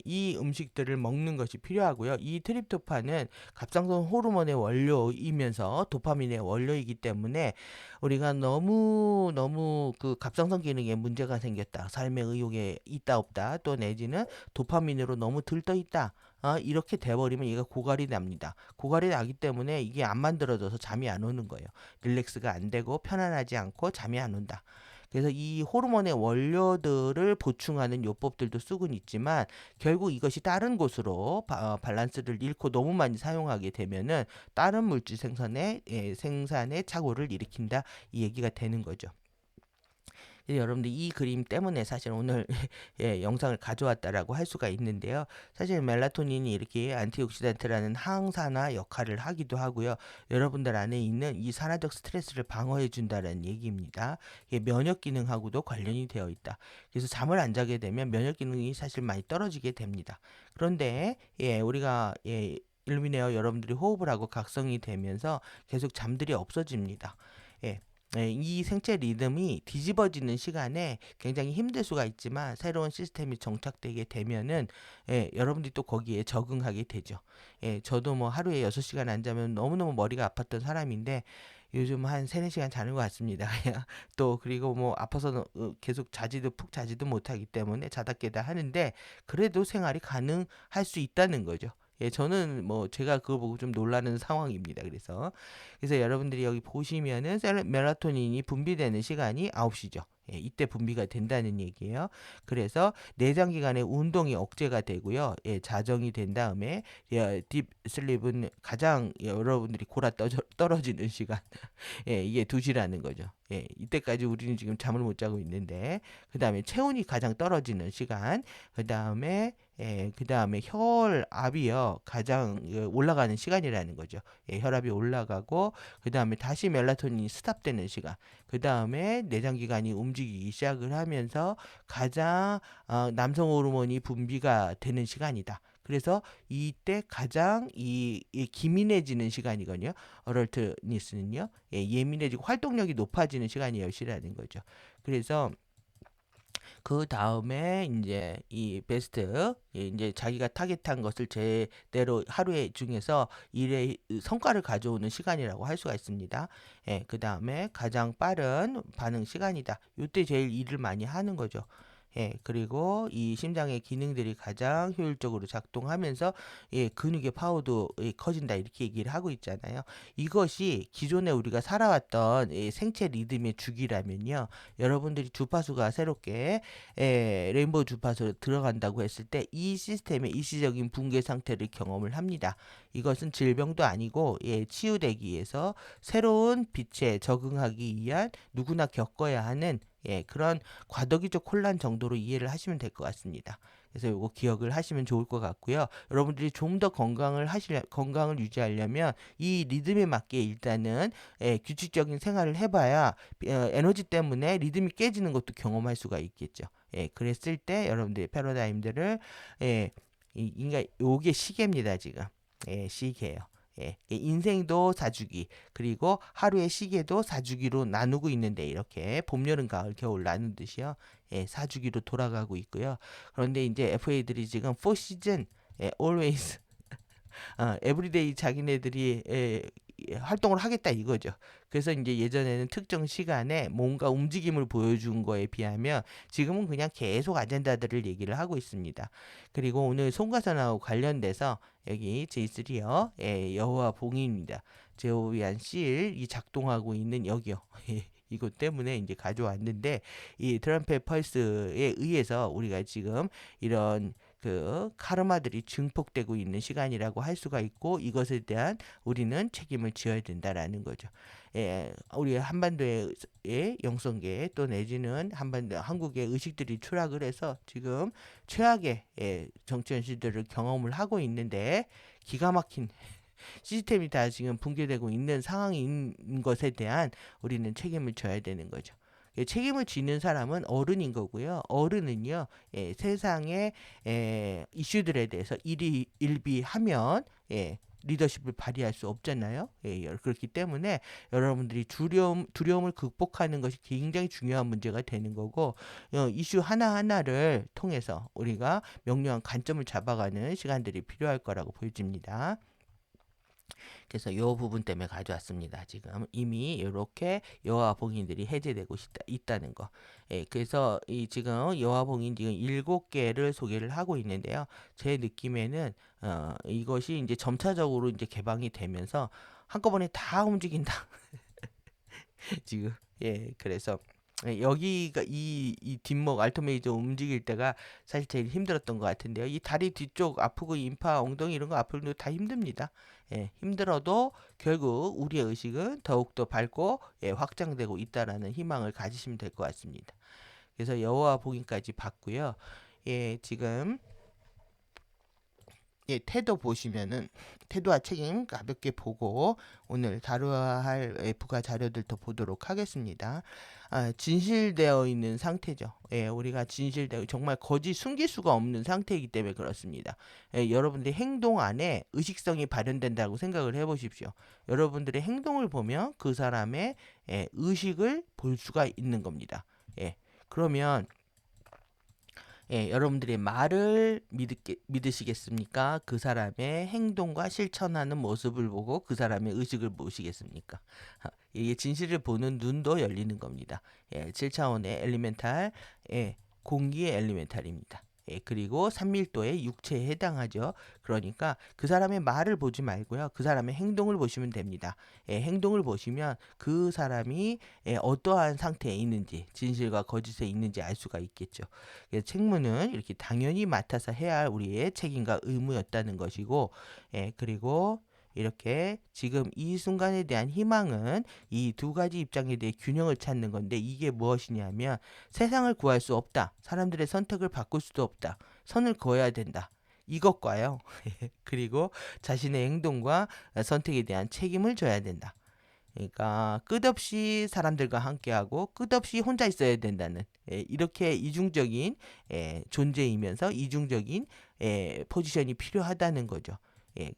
이 음식들을 먹는 것이 필요하고요. 이 트립토판은 갑상선 호르몬의 원료이면서 도파민의 원료이기 때문에 우리가 너무 그 갑상선 기능에 문제가 생겼다, 삶의 의욕에 있다 없다, 또 내지는 도파민으로 너무 들떠 있다, 이렇게 돼버리면 얘가 고갈이 납니다. 고갈이 나기 때문에 이게 안 만들어져서 잠이 안 오는 거예요. 릴렉스가 안 되고 편안하지 않고 잠이 안 온다. 그래서 이 호르몬의 원료들을 보충하는 요법들도 쓰곤 있지만 결국 이것이 다른 곳으로 밸런스를 잃고 너무 많이 사용하게 되면은 다른 물질 생산에 착오를 일으킨다, 이 얘기가 되는 거죠. 여러분들 이 그림 때문에 사실 오늘 영상을 가져왔다라고 할 수가 있는데요. 사실 멜라토닌이 이렇게 안티옥시단트라는 항산화 역할을 하기도 하고요. 여러분들 안에 있는 이 산화적 스트레스를 방어해 준다는 얘기입니다. 이게 면역 기능하고도 관련이 되어 있다. 그래서 잠을 안 자게 되면 면역 기능이 사실 많이 떨어지게 됩니다. 그런데 우리가 일미네어 여러분들이 호흡을 하고 각성이 되면서 계속 잠들이 없어집니다. 예. 이 생체 리듬이 뒤집어지는 시간에 굉장히 힘들 수가 있지만 새로운 시스템이 정착되게 되면은 여러분들이 또 거기에 적응하게 되죠. 저도 뭐 하루에 6시간 안 자면 너무너무 머리가 아팠던 사람인데 요즘 한 3, 4시간 자는 것 같습니다. 또 그리고 뭐 아파서 계속 푹 자지도 못하기 때문에 자다 깨다 하는데 그래도 생활이 가능할 수 있다는 거죠. 저는 뭐 제가 그거 보고 좀 놀라는 상황입니다. 그래서 여러분들이 여기 보시면은 멜라토닌이 분비되는 시간이 9시죠. 이때 분비가 된다는 얘기예요. 그래서 내장 기관의 운동이 억제가 되고요. 자정이 된 다음에 딥 슬립은 가장 여러분들이 떨어지는 시간. 이게 2시라는 거죠. 이때까지 우리는 지금 잠을 못 자고 있는데, 그 다음에 체온이 가장 떨어지는 시간, 그 다음에 혈압이요, 가장 올라가는 시간이라는 거죠. 혈압이 올라가고, 그 다음에 다시 멜라토닌이 스탑되는 시간, 그 다음에 내장기관이 움직이기 시작을 하면서 가장 남성 호르몬이 분비가 되는 시간이다. 그래서 이때 가장 기민해지는 시간이거든요. 어럴트니스는요. 예민해지고 활동력이 높아지는 시간이 10시라는 거죠. 그래서 그 다음에 이제 이 베스트, 이제 자기가 타겟한 것을 제대로 하루에 중에서 일의 성과를 가져오는 시간이라고 할 수가 있습니다. 그 다음에 가장 빠른 반응 시간이다. 이때 제일 일을 많이 하는 거죠. 그리고 이 심장의 기능들이 가장 효율적으로 작동하면서 근육의 파워도 커진다, 이렇게 얘기를 하고 있잖아요. 이것이 기존에 우리가 살아왔던 생체 리듬의 주기라면요. 여러분들이 주파수가 새롭게 레인보우 주파수로 들어간다고 했을 때 이 시스템의 일시적인 붕괴 상태를 경험을 합니다. 이것은 질병도 아니고 치유되기 위해서 새로운 빛에 적응하기 위한 누구나 겪어야 하는 그런 과도기적 혼란 정도로 이해를 하시면 될 것 같습니다. 그래서 이거 기억을 하시면 좋을 것 같고요. 여러분들이 좀 더 건강을 유지하려면 이 리듬에 맞게 일단은 규칙적인 생활을 해봐야 에너지 때문에 리듬이 깨지는 것도 경험할 수가 있겠죠. 그랬을 때 여러분들의 패러다임들을 그러니까 요게 시계입니다, 지금. 시계예요. 인생도 사주기, 그리고 하루의 시계도 사주기로 나누고 있는데, 이렇게 봄, 여름, 가을, 겨울 나누듯이요. 사주기로 돌아가고 있고요. 그런데 이제 FA들이 지금 4시즌, always, 에브리데이 자기네들이 활동을 하겠다 이거죠. 그래서 이제 예전에는 특정 시간에 뭔가 움직임을 보여준 거에 비하면 지금은 그냥 계속 아젠다들을 얘기를 하고 있습니다. 그리고 오늘 송가선하고 관련돼서 여기 J3요. 여호와 봉인입니다. 제호비안 씰이 작동하고 있는 여기요. 이것 때문에 이제 가져왔는데, 이 트럼펫 펄스에 의해서 우리가 지금 이런 그 카르마들이 증폭되고 있는 시간이라고 할 수가 있고 이것에 대한 우리는 책임을 지어야 된다라는 거죠. 우리 한반도의 영성계 또 내지는 한반도 한국의 의식들이 추락을 해서 지금 최악의 정치 현실들을 경험을 하고 있는데 기가 막힌 시스템이 다 지금 붕괴되고 있는 상황인 것에 대한 우리는 책임을 져야 되는 거죠. 책임을 지는 사람은 어른인 거고요. 어른은요, 세상의 이슈들에 대해서 일비하면 리더십을 발휘할 수 없잖아요. 그렇기 때문에 여러분들이 두려움을 극복하는 것이 굉장히 중요한 문제가 되는 거고, 이슈 하나하나를 통해서 우리가 명료한 관점을 잡아가는 시간들이 필요할 거라고 보여집니다. 그래서 이 부분 때문에 가져왔습니다. 지금 이미 이렇게 여호와 봉인들이 해제되고 있다는 거. 그래서 지금 여호와 봉인 지금 7개를 소개를 하고 있는데요. 제 느낌에는 이것이 이제 점차적으로 이제 개방이 되면서 한꺼번에 다 움직인다. 지금 그래서 여기가 이 뒷목 알토메이저 움직일 때가 사실 제일 힘들었던 것 같은데요. 이 다리 뒤쪽 아프고 인파 엉덩이 이런 거 아프는 다 힘듭니다. 힘들어도 결국 우리의 의식은 더욱더 밝고 확장되고 있다라는 희망을 가지시면 될 것 같습니다. 그래서 여호와 복음까지 봤고요. 지금 태도 보시면은 태도와 책임 가볍게 보고 오늘 다루어야 할 부가 자료들도 보도록 하겠습니다. 진실되어 있는 상태죠. 우리가 진실되어 정말 거짓 숨길 수가 없는 상태이기 때문에 그렇습니다. 여러분들의 행동 안에 의식성이 발현된다고 생각을 해보십시오. 여러분들의 행동을 보면 그 사람의 의식을 볼 수가 있는 겁니다. 그러면 여러분들의 말을 믿으시겠습니까? 그 사람의 행동과 실천하는 모습을 보고 그 사람의 의식을 보시겠습니까? 이게 진실을 보는 눈도 열리는 겁니다. 7차원의 엘리멘탈, 공기의 엘리멘탈입니다. 그리고 3밀도의 육체에 해당하죠. 그러니까 그 사람의 말을 보지 말고요. 그 사람의 행동을 보시면 됩니다. 행동을 보시면 그 사람이 어떠한 상태에 있는지, 진실과 거짓에 있는지 알 수가 있겠죠. 그래서 책무는 이렇게 당연히 맡아서 해야 할 우리의 책임과 의무였다는 것이고, 그리고 이렇게 지금 이 순간에 대한 희망은 이 두 가지 입장에 대해 균형을 찾는 건데 이게 무엇이냐면 세상을 구할 수 없다. 사람들의 선택을 바꿀 수도 없다. 선을 그어야 된다. 이것과요. 그리고 자신의 행동과 선택에 대한 책임을 져야 된다. 그러니까 끝없이 사람들과 함께하고 끝없이 혼자 있어야 된다는 이렇게 이중적인 존재이면서 이중적인 포지션이 필요하다는 거죠.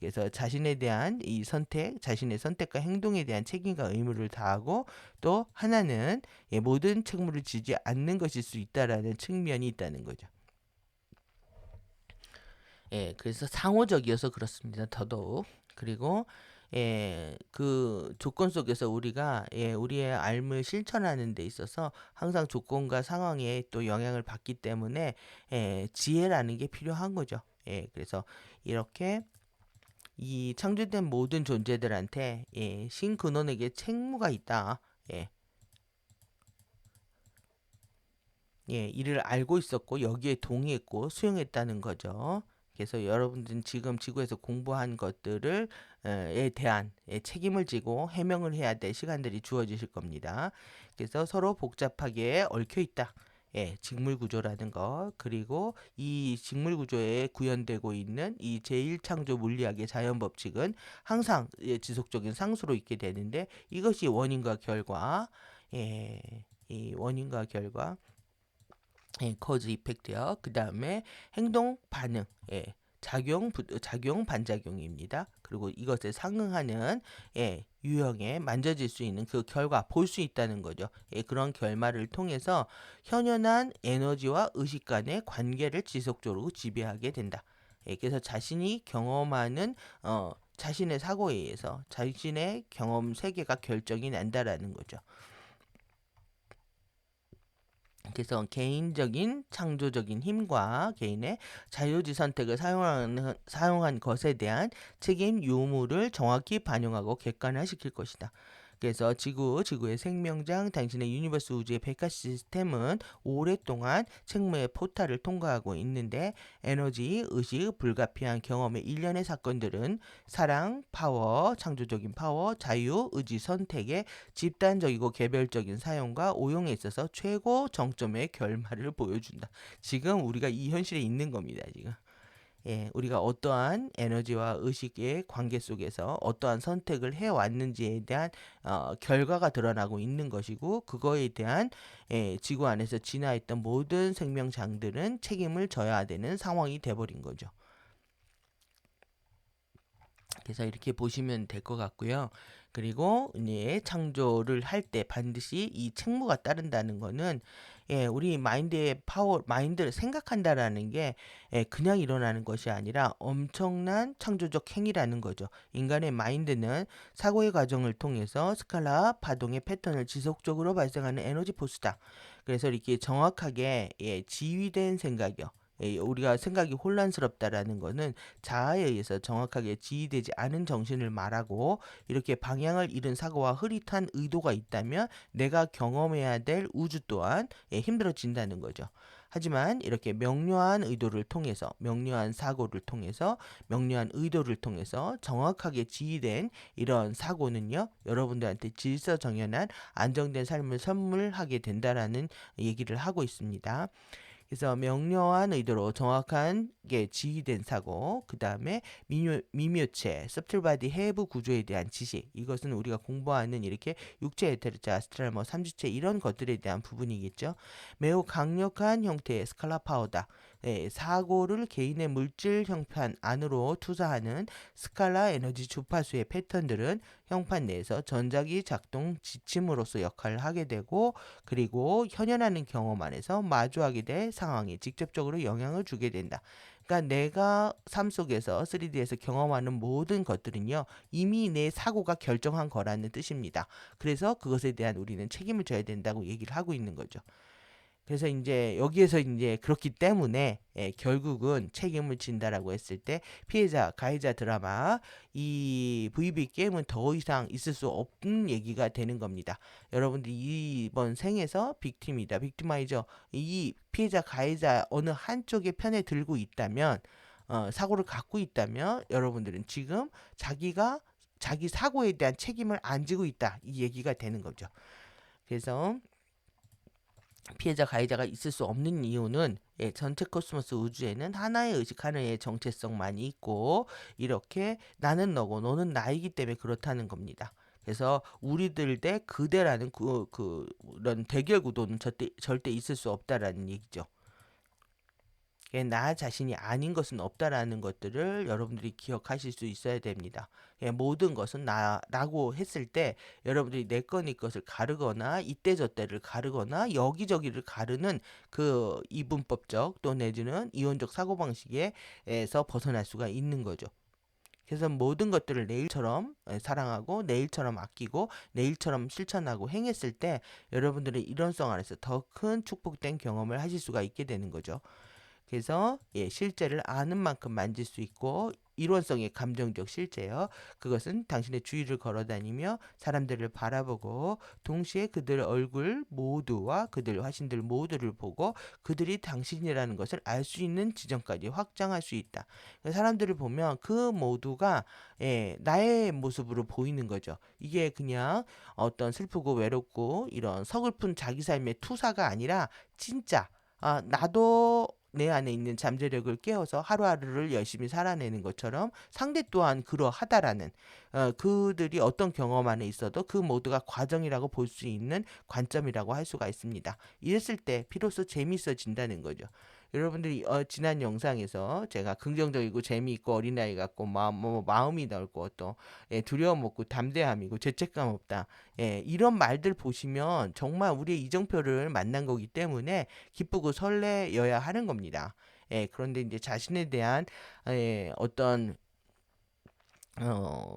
그래서 자신에 대한 이 선택, 자신의 선택과 행동에 대한 책임과 의무를 다하고 또 하나는 모든 책무를 지지 않는 것일 수 있다라는 측면이 있다는 거죠. 그래서 상호적이어서 그렇습니다. 더더욱. 그리고 그 조건 속에서 우리가 우리의 삶을 실천하는 데 있어서 항상 조건과 상황에 또 영향을 받기 때문에 지혜라는 게 필요한 거죠. 그래서 이렇게 이 창조된 모든 존재들한테 신 근원에게 책무가 있다. 이를 알고 있었고 여기에 동의했고 수용했다는 거죠. 그래서 여러분들은 지금 지구에서 공부한 것들을 에 대한 책임을 지고 해명을 해야 될 시간들이 주어지실 겁니다. 그래서 서로 복잡하게 얽혀 있다. 직물구조라는 것 그리고 이 직물구조에 구현되고 있는 이 제1창조 물리학의 자연법칙은 항상 지속적인 상수로 있게 되는데 이것이 원인과 결과 이 원인과 결과 커즈 이펙트요. 그 다음에 행동 반응 작용 반작용입니다. 그리고 이것에 상응하는 유형에 만져질 수 있는 그 결과 볼 수 있다는 거죠. 그런 결말을 통해서 현연한 에너지와 의식 간의 관계를 지속적으로 지배하게 된다. 그래서 자신이 경험하는 자신의 사고에 의해서 자신의 경험 세계가 결정이 난다라는 거죠. 그래서 개인적인 창조적인 힘과 개인의 자유지 선택을 사용한 것에 대한 책임 유무를 정확히 반영하고 객관화시킬 것이다. 그래서 지구의 생명장, 당신의 유니버스 우주의 백화 시스템은 오랫동안 책무의 포탈을 통과하고 있는데 에너지, 의식, 불가피한 경험의 일련의 사건들은 사랑, 파워, 창조적인 파워, 자유, 의지 선택의 집단적이고 개별적인 사용과 오용에 있어서 최고 정점의 결말을 보여준다. 지금 우리가 이 현실에 있는 겁니다, 지금. 예, 우리가 어떠한 에너지와 의식의 관계 속에서 어떠한 선택을 해왔는지에 대한 결과가 드러나고 있는 것이고 그거에 대한 지구 안에서 진화했던 모든 생명장들은 책임을 져야 되는 상황이 돼버린 거죠. 그래서 이렇게 보시면 될 것 같고요. 그리고 이제 창조를 할 때 반드시 이 책무가 따른다는 거는 우리 마인드의 파워, 마인드를 생각한다라는 게 그냥 일어나는 것이 아니라 엄청난 창조적 행위라는 거죠. 인간의 마인드는 사고의 과정을 통해서 스칼라 파동의 패턴을 지속적으로 발생하는 에너지 포스다. 그래서 이렇게 정확하게 지휘된 생각이요. 우리가 생각이 혼란스럽다라는 거는 자아에 의해서 정확하게 지휘되지 않은 정신을 말하고 이렇게 방향을 잃은 사고와 흐릿한 의도가 있다면 내가 경험해야 될 우주 또한 힘들어진다는 거죠. 하지만 이렇게 명료한 의도를 통해서, 명료한 사고를 통해서, 명료한 의도를 통해서 정확하게 지휘된 이런 사고는요, 여러분들한테 질서정연한 안정된 삶을 선물하게 된다라는 얘기를 하고 있습니다. 그래서 명료한 의도로 정확하게 지휘된 사고, 그 다음에 미묘체, subtle 해부 구조에 대한 지식, 이것은 우리가 공부하는 이렇게 육체, 에테르자, 아스트랄, 뭐 삼주체 이런 것들에 대한 부분이겠죠. 매우 강력한 형태의 스칼라 파워다. 사고를 개인의 물질 형판 안으로 투사하는 스칼라 에너지 주파수의 패턴들은 형판 내에서 전자기 작동 지침으로서 역할을 하게 되고 그리고 현현하는 경험 안에서 마주하게 될 상황에 직접적으로 영향을 주게 된다. 그러니까 내가 삶 속에서 3D에서 경험하는 모든 것들은요, 이미 내 사고가 결정한 거라는 뜻입니다. 그래서 그것에 대한 우리는 책임을 져야 된다고 얘기를 하고 있는 거죠. 그래서 이제 여기에서 이제 그렇기 때문에 결국은 책임을 진다라고 했을 때 피해자, 가해자 드라마 이 VB 게임은 더 이상 있을 수 없는 얘기가 되는 겁니다. 여러분들이 이번 생에서 빅팀이다, 빅티마이저 이 피해자, 가해자 어느 한쪽의 편에 들고 있다면 사고를 갖고 있다면 여러분들은 지금 자기 사고에 대한 책임을 안 지고 있다 이 얘기가 되는 거죠. 그래서 피해자 가해자가 있을 수 없는 이유는 전체 코스모스 우주에는 하나의 의식 하나의 정체성만이 있고 이렇게 나는 너고 너는 나이기 때문에 그렇다는 겁니다. 그래서 우리들 대 그대라는 그런 대결 구도는 절대 있을 수 없다라는 얘기죠. 나 자신이 아닌 것은 없다라는 것들을 여러분들이 기억하실 수 있어야 됩니다. 모든 것은 나라고 했을 때 여러분들이 내 것, 네 것을 가르거나 이때저때를 가르거나 여기저기를 가르는 그 이분법적 또 내지는 이원적 사고방식에서 벗어날 수가 있는 거죠. 그래서 모든 것들을 내일처럼 사랑하고 내일처럼 아끼고 내일처럼 실천하고 행했을 때 여러분들의 일원성 안에서 더 큰 축복된 경험을 하실 수가 있게 되는 거죠. 그래서 실제를 아는 만큼 만질 수 있고 일원성의 감정적 실제요. 그것은 당신의 주위를 걸어다니며 사람들을 바라보고 동시에 그들 얼굴 모두와 그들 화신들 모두를 보고 그들이 당신이라는 것을 알 수 있는 지점까지 확장할 수 있다. 사람들을 보면 그 모두가 나의 모습으로 보이는 거죠. 이게 그냥 어떤 슬프고 외롭고 이런 서글픈 자기 삶의 투사가 아니라 진짜 나도 내 안에 있는 잠재력을 깨워서 하루하루를 열심히 살아내는 것처럼 상대 또한 그러하다라는 그들이 어떤 경험 안에 있어도 그 모두가 과정이라고 볼 수 있는 관점이라고 할 수가 있습니다. 이랬을 때 비로소 재미있어진다는 거죠. 여러분들이 지난 영상에서 제가 긍정적이고 재미있고 어린아이 같고 마음이 넓고 또 두려움 없고 담대함이고 죄책감 없다. 이런 말들 보시면 정말 우리의 이정표를 만난 거기 때문에 기쁘고 설레여야 하는 겁니다. 그런데 이제 자신에 대한 어떤 어,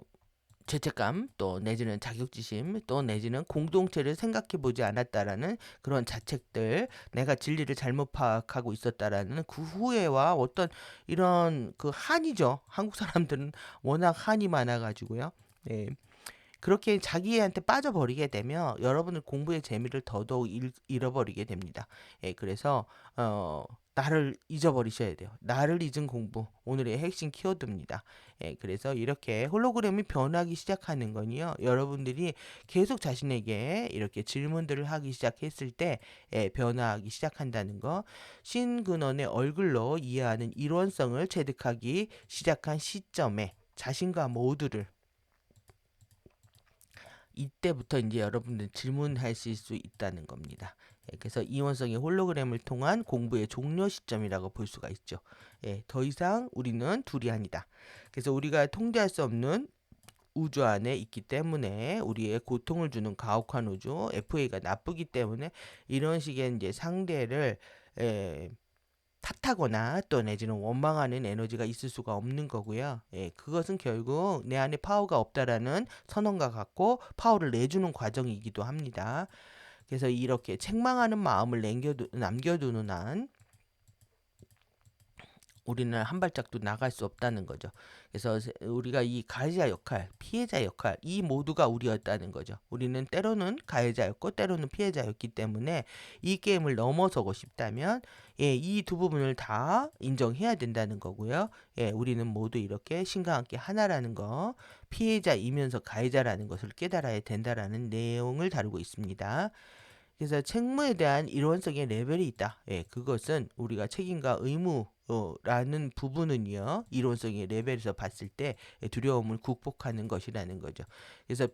죄책감 또 내지는 자격지심 또 내지는 공동체를 생각해 보지 않았다라는 그런 자책들 내가 진리를 잘못 파악하고 있었다라는 그 후회와 어떤 이런 그 한이죠. 한국 사람들은 워낙 한이 많아 가지고요. 네. 그렇게 자기한테 빠져버리게 되면 여러분은 공부의 재미를 더더욱 잃어버리게 됩니다. 예, 그래서 나를 잊어버리셔야 돼요. 나를 잊은 공부, 오늘의 핵심 키워드입니다. 예, 그래서 이렇게 홀로그램이 변하기 시작하는 건요, 여러분들이 계속 자신에게 이렇게 질문들을 하기 시작했을 때 변화하기 시작한다는 거, 신근원의 얼굴로 이해하는 일원성을 체득하기 시작한 시점에 자신과 모두를 이때부터 이제 여러분들 질문하실 수 있다는 겁니다. 예, 그래서 이원성의 홀로그램을 통한 공부의 종료 시점이라고 볼 수가 있죠. 예, 더 이상 우리는 둘이 아니다. 그래서 우리가 통제할 수 없는 우주 안에 있기 때문에 우리의 고통을 주는 가혹한 우주 FA가 나쁘기 때문에 이런 식의 이제 상대를 탓하거나 또 내지는 원망하는 에너지가 있을 수가 없는 거고요. 예, 그것은 결국 내 안에 파워가 없다라는 선언과 같고 파워를 내주는 과정이기도 합니다. 그래서 이렇게 책망하는 마음을 남겨두는 한 우리는 한 발짝도 나갈 수 없다는 거죠. 그래서 우리가 이 가해자 역할, 피해자 역할, 이 모두가 우리였다는 거죠. 우리는 때로는 가해자였고 때로는 피해자였기 때문에 이 게임을 넘어서고 싶다면 이 두 부분을 다 인정해야 된다는 거고요. 우리는 모두 이렇게 신과 함께 하나라는 거, 피해자이면서 가해자라는 것을 깨달아야 된다라는 내용을 다루고 있습니다. 그래서 책무에 대한 일원성의 레벨이 있다. 그것은 우리가 책임과 의무라는 부분은요, 이론성의 레벨에서 봤을 때 두려움을 극복하는 것이라는 거죠. 그래서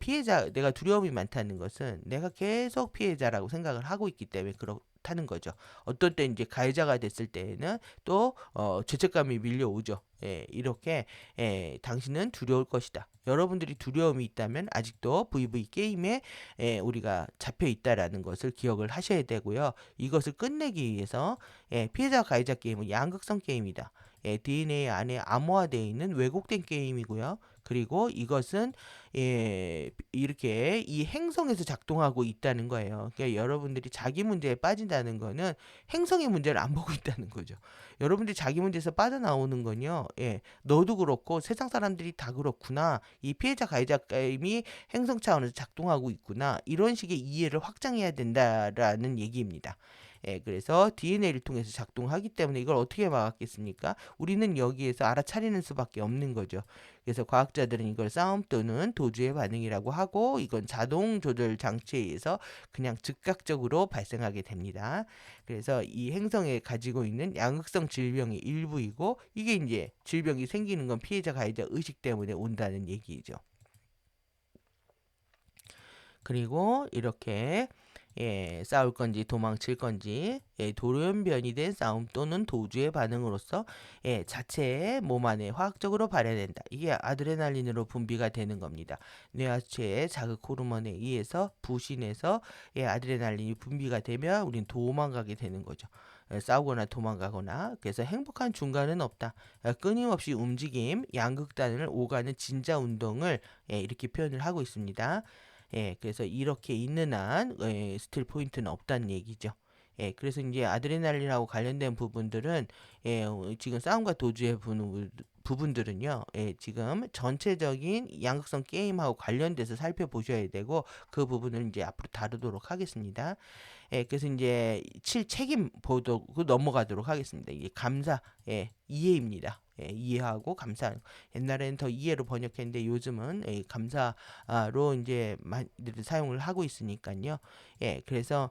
내가 두려움이 많다는 것은 내가 계속 피해자라고 생각을 하고 있기 때문에 그렇다는 거죠. 어떤 때 이제 가해자가 됐을 때에는 또 죄책감이 밀려오죠. 이렇게 당신은 두려울 것이다. 여러분들이 두려움이 있다면 아직도 VV 게임에 우리가 잡혀 있다라는 것을 기억을 하셔야 되고요. 이것을 끝내기 위해서 피해자 가해자 게임은 양극성 게임이다. DNA 안에 암호화되어 있는 왜곡된 게임이고요. 그리고 이것은 이렇게 이 행성에서 작동하고 있다는 거예요. 그러니까 여러분들이 자기 문제에 빠진다는 거는 행성의 문제를 안 보고 있다는 거죠. 여러분들이 자기 문제에서 빠져나오는 건요. 너도 그렇고 세상 사람들이 다 그렇구나. 이 피해자 가해자 게임이 행성 차원에서 작동하고 있구나. 이런 식의 이해를 확장해야 된다라는 얘기입니다. 그래서 DNA를 통해서 작동하기 때문에 이걸 어떻게 막았겠습니까? 우리는 여기에서 알아차리는 수밖에 없는 거죠. 그래서 과학자들은 이걸 싸움 또는 도주의 반응이라고 하고 이건 자동 조절 장치에 의해서 그냥 즉각적으로 발생하게 됩니다. 그래서 이 행성에 가지고 있는 양극성 질병의 일부이고 이게 이제 질병이 생기는 건 피해자 가해자 의식 때문에 온다는 얘기죠. 그리고 이렇게 싸울 건지 도망칠 건지 돌연변이 된 싸움 또는 도주의 반응으로서 자체의 몸 안에 화학적으로 발현된다. 이게 아드레날린으로 분비가 되는 겁니다. 뇌하수체의 자극 호르몬에 의해서 부신해서 아드레날린이 분비가 되면 우린 도망가게 되는 거죠. 싸우거나 도망가거나. 그래서 행복한 중간은 없다. 끊임없이 움직임, 양극단을 오가는 진자 운동을 이렇게 표현을 하고 있습니다. 그래서 이렇게 있는 한 스틸 포인트는 없다는 얘기죠. 그래서 이제 아드레날린하고 관련된 부분들은 지금 싸움과 도주의 부분들은요, 지금 전체적인 양극성 게임하고 관련돼서 살펴보셔야 되고 그 부분을 이제 앞으로 다루도록 하겠습니다. 그래서 이제 책임 보도록 넘어가도록 하겠습니다. 이게 감사, 이해입니다. 이해하고 감사하는. 옛날에는 더 이해로 번역했는데 요즘은 감사로 이제 많이들 사용을 하고 있으니까요. 그래서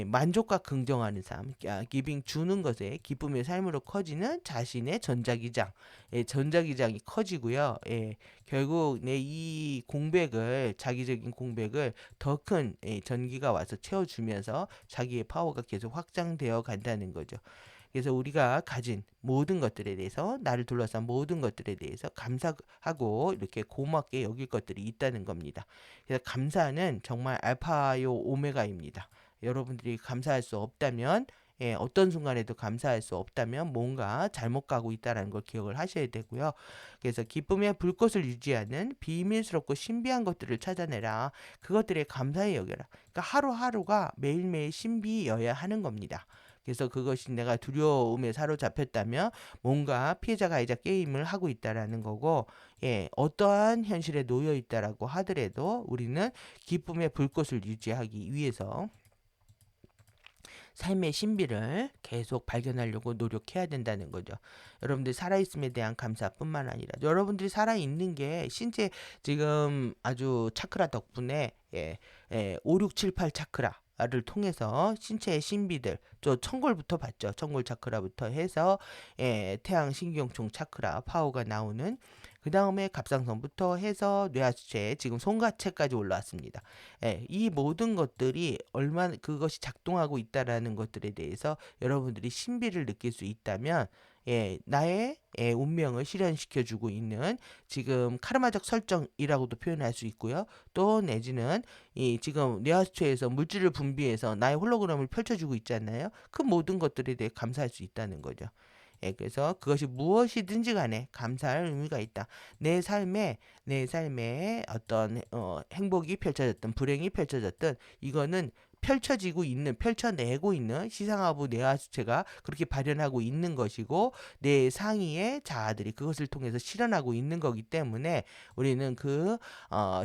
만족과 긍정하는 삶, 기빙 주는 것에 기쁨의 삶으로 커지는 자신의 전자기장, 전자기장이 커지고요. 결국 내 이 공백을 자기적인 공백을 더 큰 전기가 와서 채워주면서 자기의 파워가 계속 확장되어 간다는 거죠. 그래서 우리가 가진 모든 것들에 대해서 나를 둘러싼 모든 것들에 대해서 감사하고 이렇게 고맙게 여길 것들이 있다는 겁니다. 그래서 감사는 정말 알파요 오메가입니다. 여러분들이 감사할 수 없다면 어떤 순간에도 감사할 수 없다면 뭔가 잘못 가고 있다는 걸 기억을 하셔야 되고요. 그래서 기쁨의 불꽃을 유지하는 비밀스럽고 신비한 것들을 찾아내라. 그것들에 감사히 여겨라. 그러니까 하루하루가 매일매일 신비여야 하는 겁니다. 그래서 그것이 내가 두려움에 사로잡혔다면 뭔가 피해자 가해자 게임을 하고 있다라는 거고, 어떠한 현실에 놓여 있다라고 하더라도 우리는 기쁨의 불꽃을 유지하기 위해서 삶의 신비를 계속 발견하려고 노력해야 된다는 거죠. 여러분들 살아있음에 대한 감사뿐만 아니라 여러분들이 살아있는 게 신체 지금 아주 차크라 덕분에 5, 6, 7, 8 차크라 를 통해서 신체의 신비들 또 천골부터 봤죠. 천골 차크라부터 해서 태양 신경총 차크라 파워가 나오는 그 다음에 갑상선부터 해서 뇌하수체 지금 송가체까지 올라왔습니다. 이 모든 것들이 얼마나 그것이 작동하고 있다라는 것들에 대해서 여러분들이 신비를 느낄 수 있다면 나의 운명을 실현시켜주고 있는 지금 카르마적 설정이라고도 표현할 수 있고요. 또 내지는 이 지금 뇌하수체에서 물질을 분비해서 나의 홀로그램을 펼쳐주고 있잖아요. 그 모든 것들에 대해 감사할 수 있다는 거죠. 그래서 그것이 무엇이든지 간에 감사할 의미가 있다. 내 삶에 어떤 행복이 펼쳐졌든 불행이 펼쳐졌든 이거는 펼쳐내고 있는 시상하부 뇌하수체가 그렇게 발현하고 있는 것이고 내 상위의 자아들이 그것을 통해서 실현하고 있는 거기 때문에 우리는 그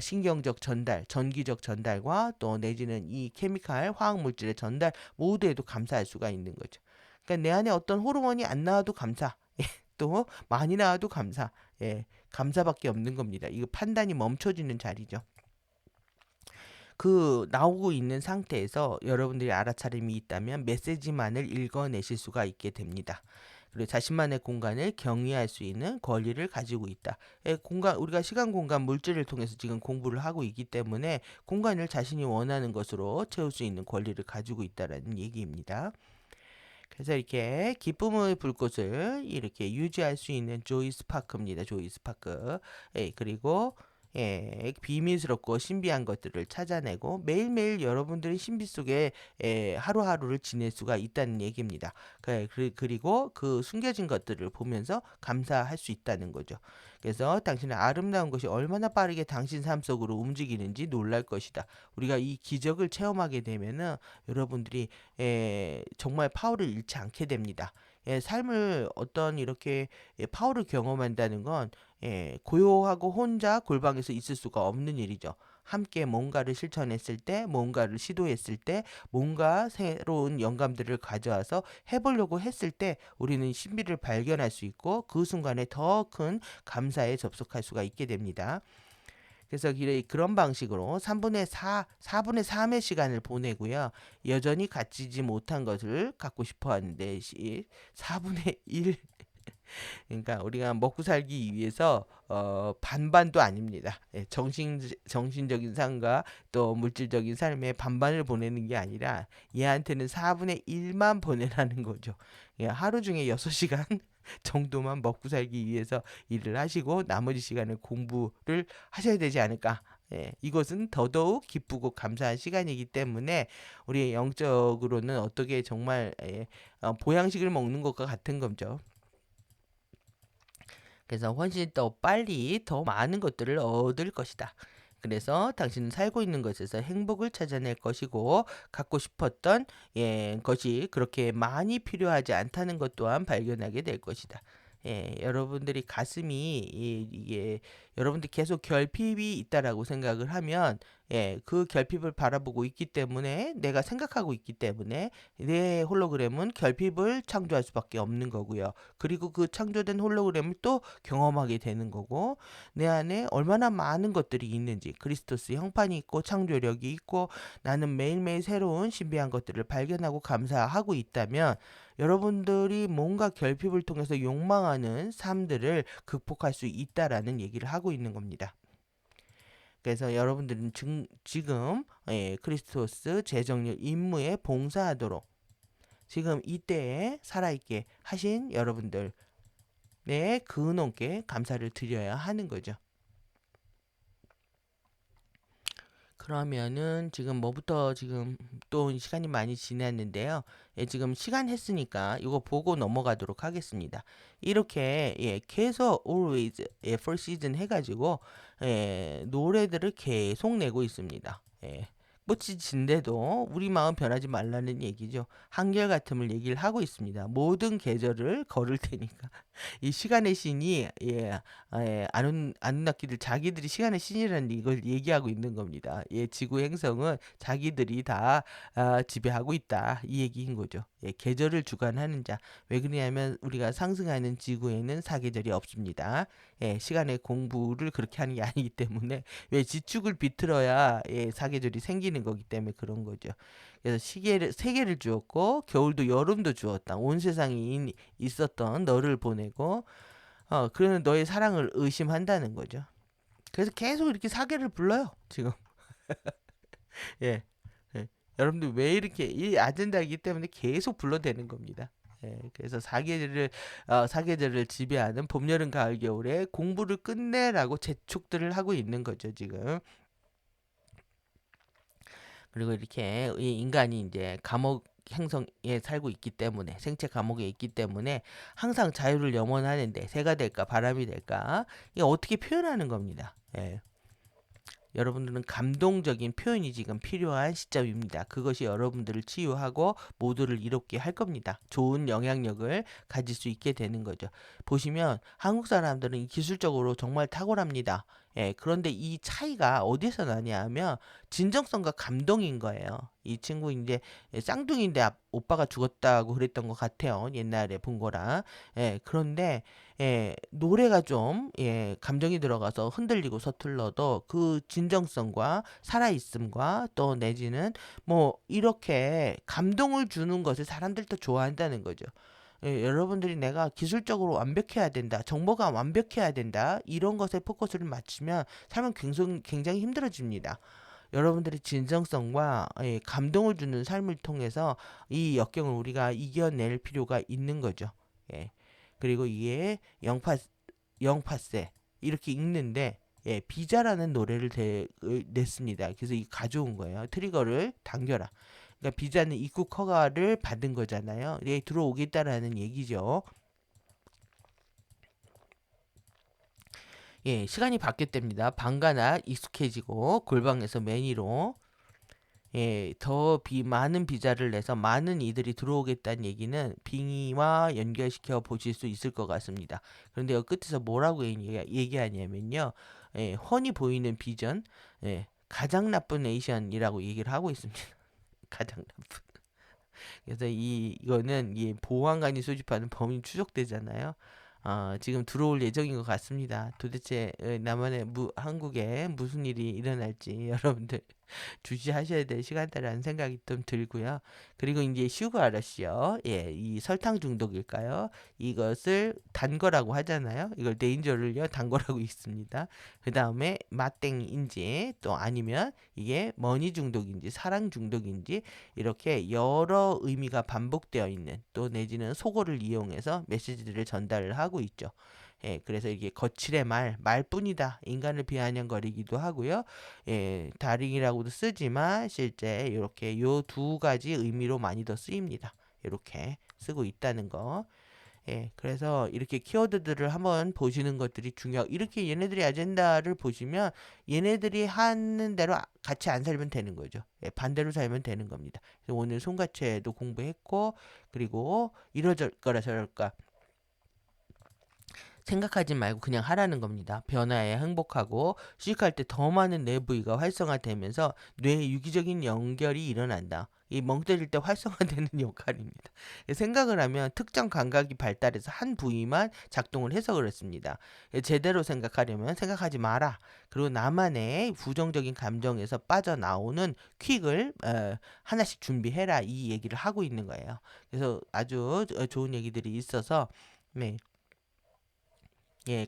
신경적 전달, 전기적 전달과 또 내지는 이 케미칼 화학 물질의 전달 모두에도 감사할 수가 있는 거죠. 그러니까 내 안에 어떤 호르몬이 안 나와도 감사. 또 많이 나와도 감사. 감사밖에 없는 겁니다. 이거 판단이 멈춰지는 자리죠. 그 나오고 있는 상태에서 여러분들이 알아차림이 있다면 메시지만을 읽어내실 수가 있게 됩니다. 그리고 자신만의 공간을 경유할 수 있는 권리를 가지고 있다. 우리가 시간, 공간, 물질을 통해서 지금 공부를 하고 있기 때문에 공간을 자신이 원하는 것으로 채울 수 있는 권리를 가지고 있다라는 얘기입니다. 그래서 이렇게 기쁨의 불꽃을 이렇게 유지할 수 있는 조이 스파크입니다. 조이 스파크. 그리고 비밀스럽고 신비한 것들을 찾아내고 매일매일 여러분들이 신비 속에 하루하루를 지낼 수가 있다는 얘기입니다. 그리고 그 숨겨진 것들을 보면서 감사할 수 있다는 거죠. 그래서 당신의 아름다운 것이 얼마나 빠르게 당신 삶 속으로 움직이는지 놀랄 것이다. 우리가 이 기적을 체험하게 되면은 여러분들이 정말 파워를 잃지 않게 됩니다. 삶을 어떤 이렇게 파워를 경험한다는 건 고요하고 혼자 골방에서 있을 수가 없는 일이죠. 함께 뭔가를 실천했을 때, 뭔가를 시도했을 때, 뭔가 새로운 영감들을 가져와서 해보려고 했을 때 우리는 신비를 발견할 수 있고 그 순간에 더 큰 감사에 접속할 수가 있게 됩니다. 그래서 그런 방식으로 3분의 4, 4분의 3의 시간을 보내고요. 여전히 갖지지 못한 것을 갖고 싶어 하는데 4분의 1 그러니까 우리가 먹고 살기 위해서 반반도 아닙니다. 정신적인 삶과 또 물질적인 삶의 반반을 보내는 게 아니라 얘한테는 4분의 1만 보내라는 거죠. 하루 중에 6시간 정도만 먹고 살기 위해서 일을 하시고 나머지 시간을 공부를 하셔야 되지 않을까. 이것은 더더욱 기쁘고 감사한 시간이기 때문에 우리 영적으로는 어떻게 정말 보양식을 먹는 것과 같은 거죠. 그래서 훨씬 더 빨리 더 많은 것들을 얻을 것이다. 그래서 당신은 살고 있는 것에서 행복을 찾아낼 것이고 갖고 싶었던 것이 그렇게 많이 필요하지 않다는 것 또한 발견하게 될 것이다. 여러분들이 가슴이 이게 여러분들이 계속 결핍이 있다라고 생각을 하면 그 결핍을 바라보고 있기 때문에 내가 생각하고 있기 때문에 내 홀로그램은 결핍을 창조할 수밖에 없는 거고요. 그리고 그 창조된 홀로그램을 또 경험하게 되는 거고 내 안에 얼마나 많은 것들이 있는지 그리스토스 형판이 있고 창조력이 있고 나는 매일매일 새로운 신비한 것들을 발견하고 감사하고 있다면 여러분들이 뭔가 결핍을 통해서 욕망하는 삶들을 극복할 수 있다라는 얘기를 하고 있는 겁니다. 그래서 여러분들은 지금 크리스토스 재정렬 임무에 봉사하도록 지금 이때에 살아있게 하신 여러분들의 근원께 감사를 드려야 하는 거죠. 그러면은 지금 뭐부터 지금 또 시간이 많이 지났는데요. 지금 시간 했으니까 이거 보고 넘어가도록 하겠습니다. 이렇게 계속 always for season 해가지고 노래들을 계속 내고 있습니다. 꽃이 진데도 우리 마음 변하지 말라는 얘기죠. 한결같음을 얘기를 하고 있습니다. 모든 계절을 걸을 테니까. 이 시간의 신이 아누nnak이들 자기들이 시간의 신이라는 이걸 얘기하고 있는 겁니다. 지구 행성은 자기들이 다 지배하고 있다 이 얘기인 거죠. 계절을 주관하는 자. 왜 그러냐면 우리가 상승하는 지구에는 사계절이 없습니다. 시간의 공부를 그렇게 하는 게 아니기 때문에 왜 지축을 비틀어야 사계절이 생기는 거기 때문에 그런 거죠. 그래서 시계를 세계를 주었고 겨울도 여름도 주었다. 온 세상이 있었던 너를 보내고 그러는 너의 사랑을 의심한다는 거죠. 그래서 계속 이렇게 사계를 불러요. 지금. 예. 예. 여러분들 왜 이렇게 이 아젠다이기 때문에 계속 불러대는 겁니다. 그래서 사계절을 지배하는 봄, 여름, 가을, 겨울에 공부를 끝내라고 재촉들을 하고 있는 거죠, 지금. 그리고 이렇게 이 인간이 이제 감옥 행성에 살고 있기 때문에 생체 감옥에 있기 때문에 항상 자유를 염원하는데 새가 될까 바람이 될까 이게 어떻게 표현하는 겁니다. 여러분들은 감동적인 표현이 지금 필요한 시점입니다. 그것이 여러분들을 치유하고 모두를 이롭게 할 겁니다. 좋은 영향력을 가질 수 있게 되는 거죠. 보시면 한국 사람들은 기술적으로 정말 탁월합니다. 그런데 이 차이가 어디서 나냐 하면 진정성과 감동인 거예요. 이 친구 이제 쌍둥이인데 오빠가 죽었다고 그랬던 것 같아요. 옛날에 본 거랑. 그런데 노래가 좀 감정이 들어가서 흔들리고 서툴러도 그 진정성과 살아있음과 또 내지는 뭐 이렇게 감동을 주는 것을 사람들도 좋아한다는 거죠. 여러분들이 내가 기술적으로 완벽해야 된다, 정보가 완벽해야 된다, 이런 것에 포커스를 맞추면 삶은 굉장히 힘들어집니다. 여러분들의 진정성과 감동을 주는 삶을 통해서 이 역경을 우리가 이겨낼 필요가 있는 거죠. 예. 그리고 이게 영파세 이렇게 읽는데 비자라는 노래를 냈습니다. 그래서 이 가져온 거예요. 트리거를 당겨라. 그러니까 비자는 입국 허가를 받은 거잖아요. 들어오겠다라는 얘기죠. 시간이 바뀌었답니다. 방가나 익숙해지고 골방에서 매니로 더 많은 비자를 내서 많은 이들이 들어오겠다는 얘기는 빙의와 연결시켜 보실 수 있을 것 같습니다. 그런데 여 끝에서 뭐라고 얘기하냐면요. 훤히 보이는 비전, 가장 나쁜 네이션이라고 얘기를 하고 있습니다. 가장 나쁜. 그래서 이거는 보안관이 수집하는 범인 추적대잖아요. 지금 들어올 예정인 것 같습니다. 도대체 한국에 무슨 일이 일어날지 여러분들 주시하셔야 될 시간대라는 생각이 좀 들고요. 그리고 이제 슈가러시요. 이 설탕 중독일까요? 이것을 단 거라고 하잖아요. 이걸 데인저를요 단 거라고 있습니다. 그 다음에 맛땡인지 또 아니면 이게 머니 중독인지 사랑 중독인지 이렇게 여러 의미가 반복되어 있는 또 내지는 속어를 이용해서 메시지들을 전달을 하고 있죠. 그래서 이게 거칠의 말뿐이다. 인간을 비아냥거리기도 하고요. 다링이라고도 쓰지만 실제 이렇게 요 두 가지 의미로 많이 더 쓰입니다. 이렇게 쓰고 있다는 거. 그래서 이렇게 키워드들을 한번 보시는 것들이 이렇게 얘네들이 아젠다를 보시면 얘네들이 하는 대로 같이 안 살면 되는 거죠. 반대로 살면 되는 겁니다. 그래서 오늘 손가체도 공부했고, 그리고 이러저거라 저럴까. 생각하지 말고 그냥 하라는 겁니다. 변화에 행복하고 휴식할 때 더 많은 뇌 부위가 활성화되면서 뇌의 유기적인 연결이 일어난다. 이 멍 때릴 때 활성화되는 역할입니다. 생각을 하면 특정 감각이 발달해서 한 부위만 작동을 해서 그렇습니다. 제대로 생각하려면 생각하지 마라. 그리고 나만의 부정적인 감정에서 빠져나오는 퀵을 하나씩 준비해라. 이 얘기를 하고 있는 거예요. 그래서 아주 좋은 얘기들이 있어서 네.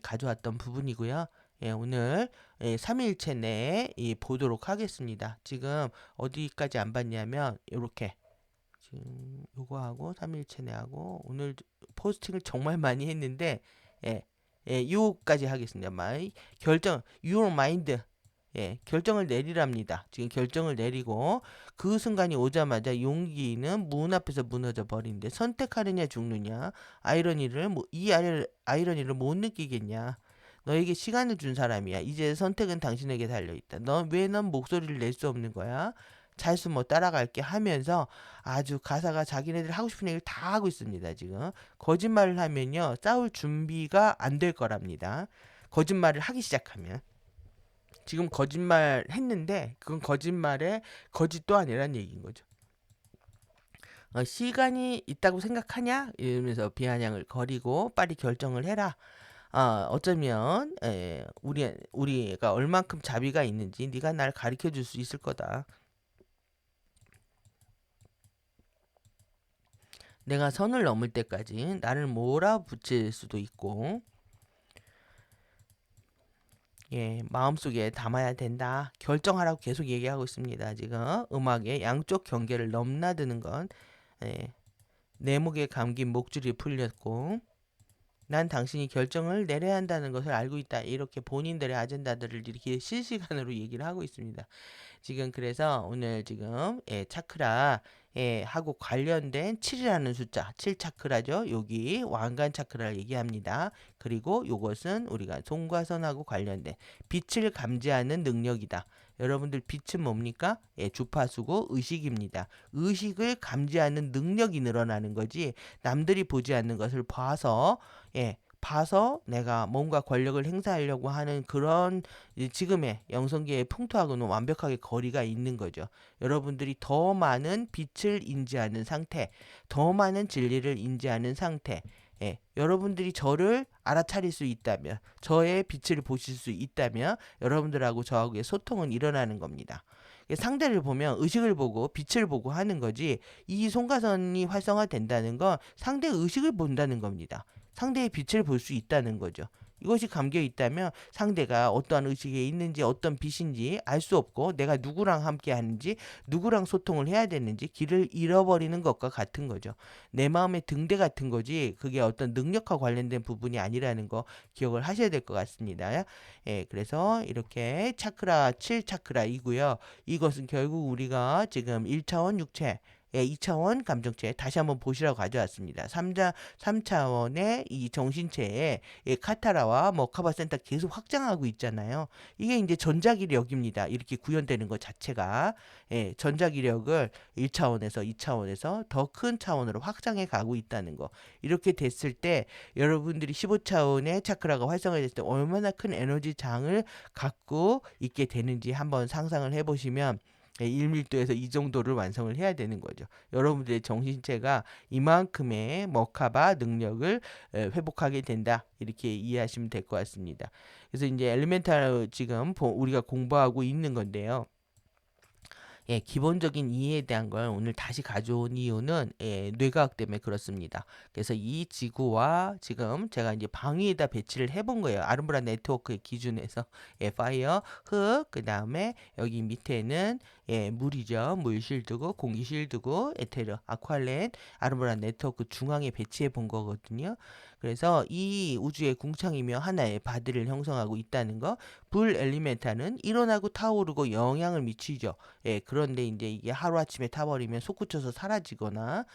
가져왔던 부분이고요. 오늘 3일체 내에 보도록 하겠습니다. 지금 어디까지 안 봤냐면 이렇게 지금 요거하고 3일체 내하고 오늘 포스팅을 정말 많이 했는데 요까지 하겠습니다. your mind 결정을 내리랍니다. 지금 결정을 내리고 그 순간이 오자마자 용기는 문 앞에서 무너져 버리는데 선택하느냐 죽느냐 아이러니를 못 느끼겠냐. 너에게 시간을 준 사람이야. 이제 선택은 당신에게 달려있다. 넌 목소리를 낼 수 없는 거야? 잘수 뭐 따라갈게 하면서 아주 가사가 자기네들 하고 싶은 얘기를 다 하고 있습니다. 지금 거짓말을 하면요 싸울 준비가 안 될 거랍니다. 거짓말을 하기 시작하면 지금 거짓말 했는데 그건 거짓말의 거짓도 아니란 얘기인 거죠. 시간이 있다고 생각하냐? 이러면서 비아냥을 거리고 빨리 결정을 해라. 어쩌면 우리가 얼만큼 자비가 있는지 네가 날 가르쳐 줄 수 있을 거다. 내가 선을 넘을 때까지 나를 몰아붙일 수도 있고 마음속에 담아야 된다. 결정하라고 계속 얘기하고 있습니다. 지금 음악의 양쪽 경계를 넘나드는 건 예, 내 목에 감긴 목줄이 풀렸고 난 당신이 결정을 내려야 한다는 것을 알고 있다. 이렇게 본인들의 아젠다들을 이렇게 실시간으로 얘기를 하고 있습니다. 지금 그래서 오늘 지금 차크라 하고 관련된 7이라는 숫자, 7 차크라죠. 여기 왕관 차크라를 얘기합니다. 그리고 이것은 우리가 송과선하고 관련된 빛을 감지하는 능력이다. 여러분들 빛은 뭡니까? 주파수고 의식입니다. 의식을 감지하는 능력이 늘어나는 거지 남들이 보지 않는 것을 봐서 내가 뭔가 권력을 행사하려고 하는 그런 지금의 영성계의 풍토하고는 완벽하게 거리가 있는 거죠. 여러분들이 더 많은 빛을 인지하는 상태, 더 많은 진리를 인지하는 상태, 여러분들이 저를 알아차릴 수 있다면, 저의 빛을 보실 수 있다면 여러분들하고 저하고의 소통은 일어나는 겁니다. 상대를 보면 의식을 보고 빛을 보고 하는 거지 이 송가선이 활성화된다는 건 상대 의식을 본다는 겁니다. 상대의 빛을 볼 수 있다는 거죠. 이것이 감겨 있다면 상대가 어떠한 의식에 있는지 어떤 빛인지 알 수 없고 내가 누구랑 함께 하는지 누구랑 소통을 해야 되는지 길을 잃어버리는 것과 같은 거죠. 내 마음의 등대 같은 거지 그게 어떤 능력과 관련된 부분이 아니라는 거 기억을 하셔야 될 것 같습니다. 그래서 이렇게 차크라 7 차크라이고요. 이것은 결국 우리가 지금 1차원 육체 2차원 감정체 다시 한번 보시라고 가져왔습니다. 3차원의 이 정신체에 카타라와 뭐 카바센터 계속 확장하고 있잖아요. 이게 이제 전자기력입니다. 이렇게 구현되는 것 자체가 전자기력을 1차원에서 2차원에서 더 큰 차원으로 확장해 가고 있다는 거. 이렇게 됐을 때 여러분들이 15차원의 차크라가 활성화됐을 때 얼마나 큰 에너지 장을 갖고 있게 되는지 한번 상상을 해보시면 1밀도에서 이 정도를 완성을 해야 되는 거죠. 여러분들의 정신체가 이만큼의 머카바 능력을 회복하게 된다. 이렇게 이해하시면 될 것 같습니다. 그래서 이제 엘리멘탈 지금 우리가 공부하고 있는 건데요. 기본적인 이해에 대한 걸 오늘 다시 가져온 이유는 뇌과학 때문에 그렇습니다. 그래서 이 지구와 지금 제가 이제 방위에다 배치를 해본 거예요. 아름브라 네트워크의 기준에서 파이어, 흙, 그 다음에 여기 밑에는 물이죠. 물 실드고 공기 실드고 에테르, 아쿠아렌, 아름브라 네트워크 중앙에 배치해 본 거거든요. 그래서 이 우주의 궁창이며 하나의 바디를 형성하고 있다는 거. 불 엘리멘탈은 일어나고 타오르고 영향을 미치죠. 그런데 이제 이게 하루아침에 타버리면 솟구쳐서 사라지거나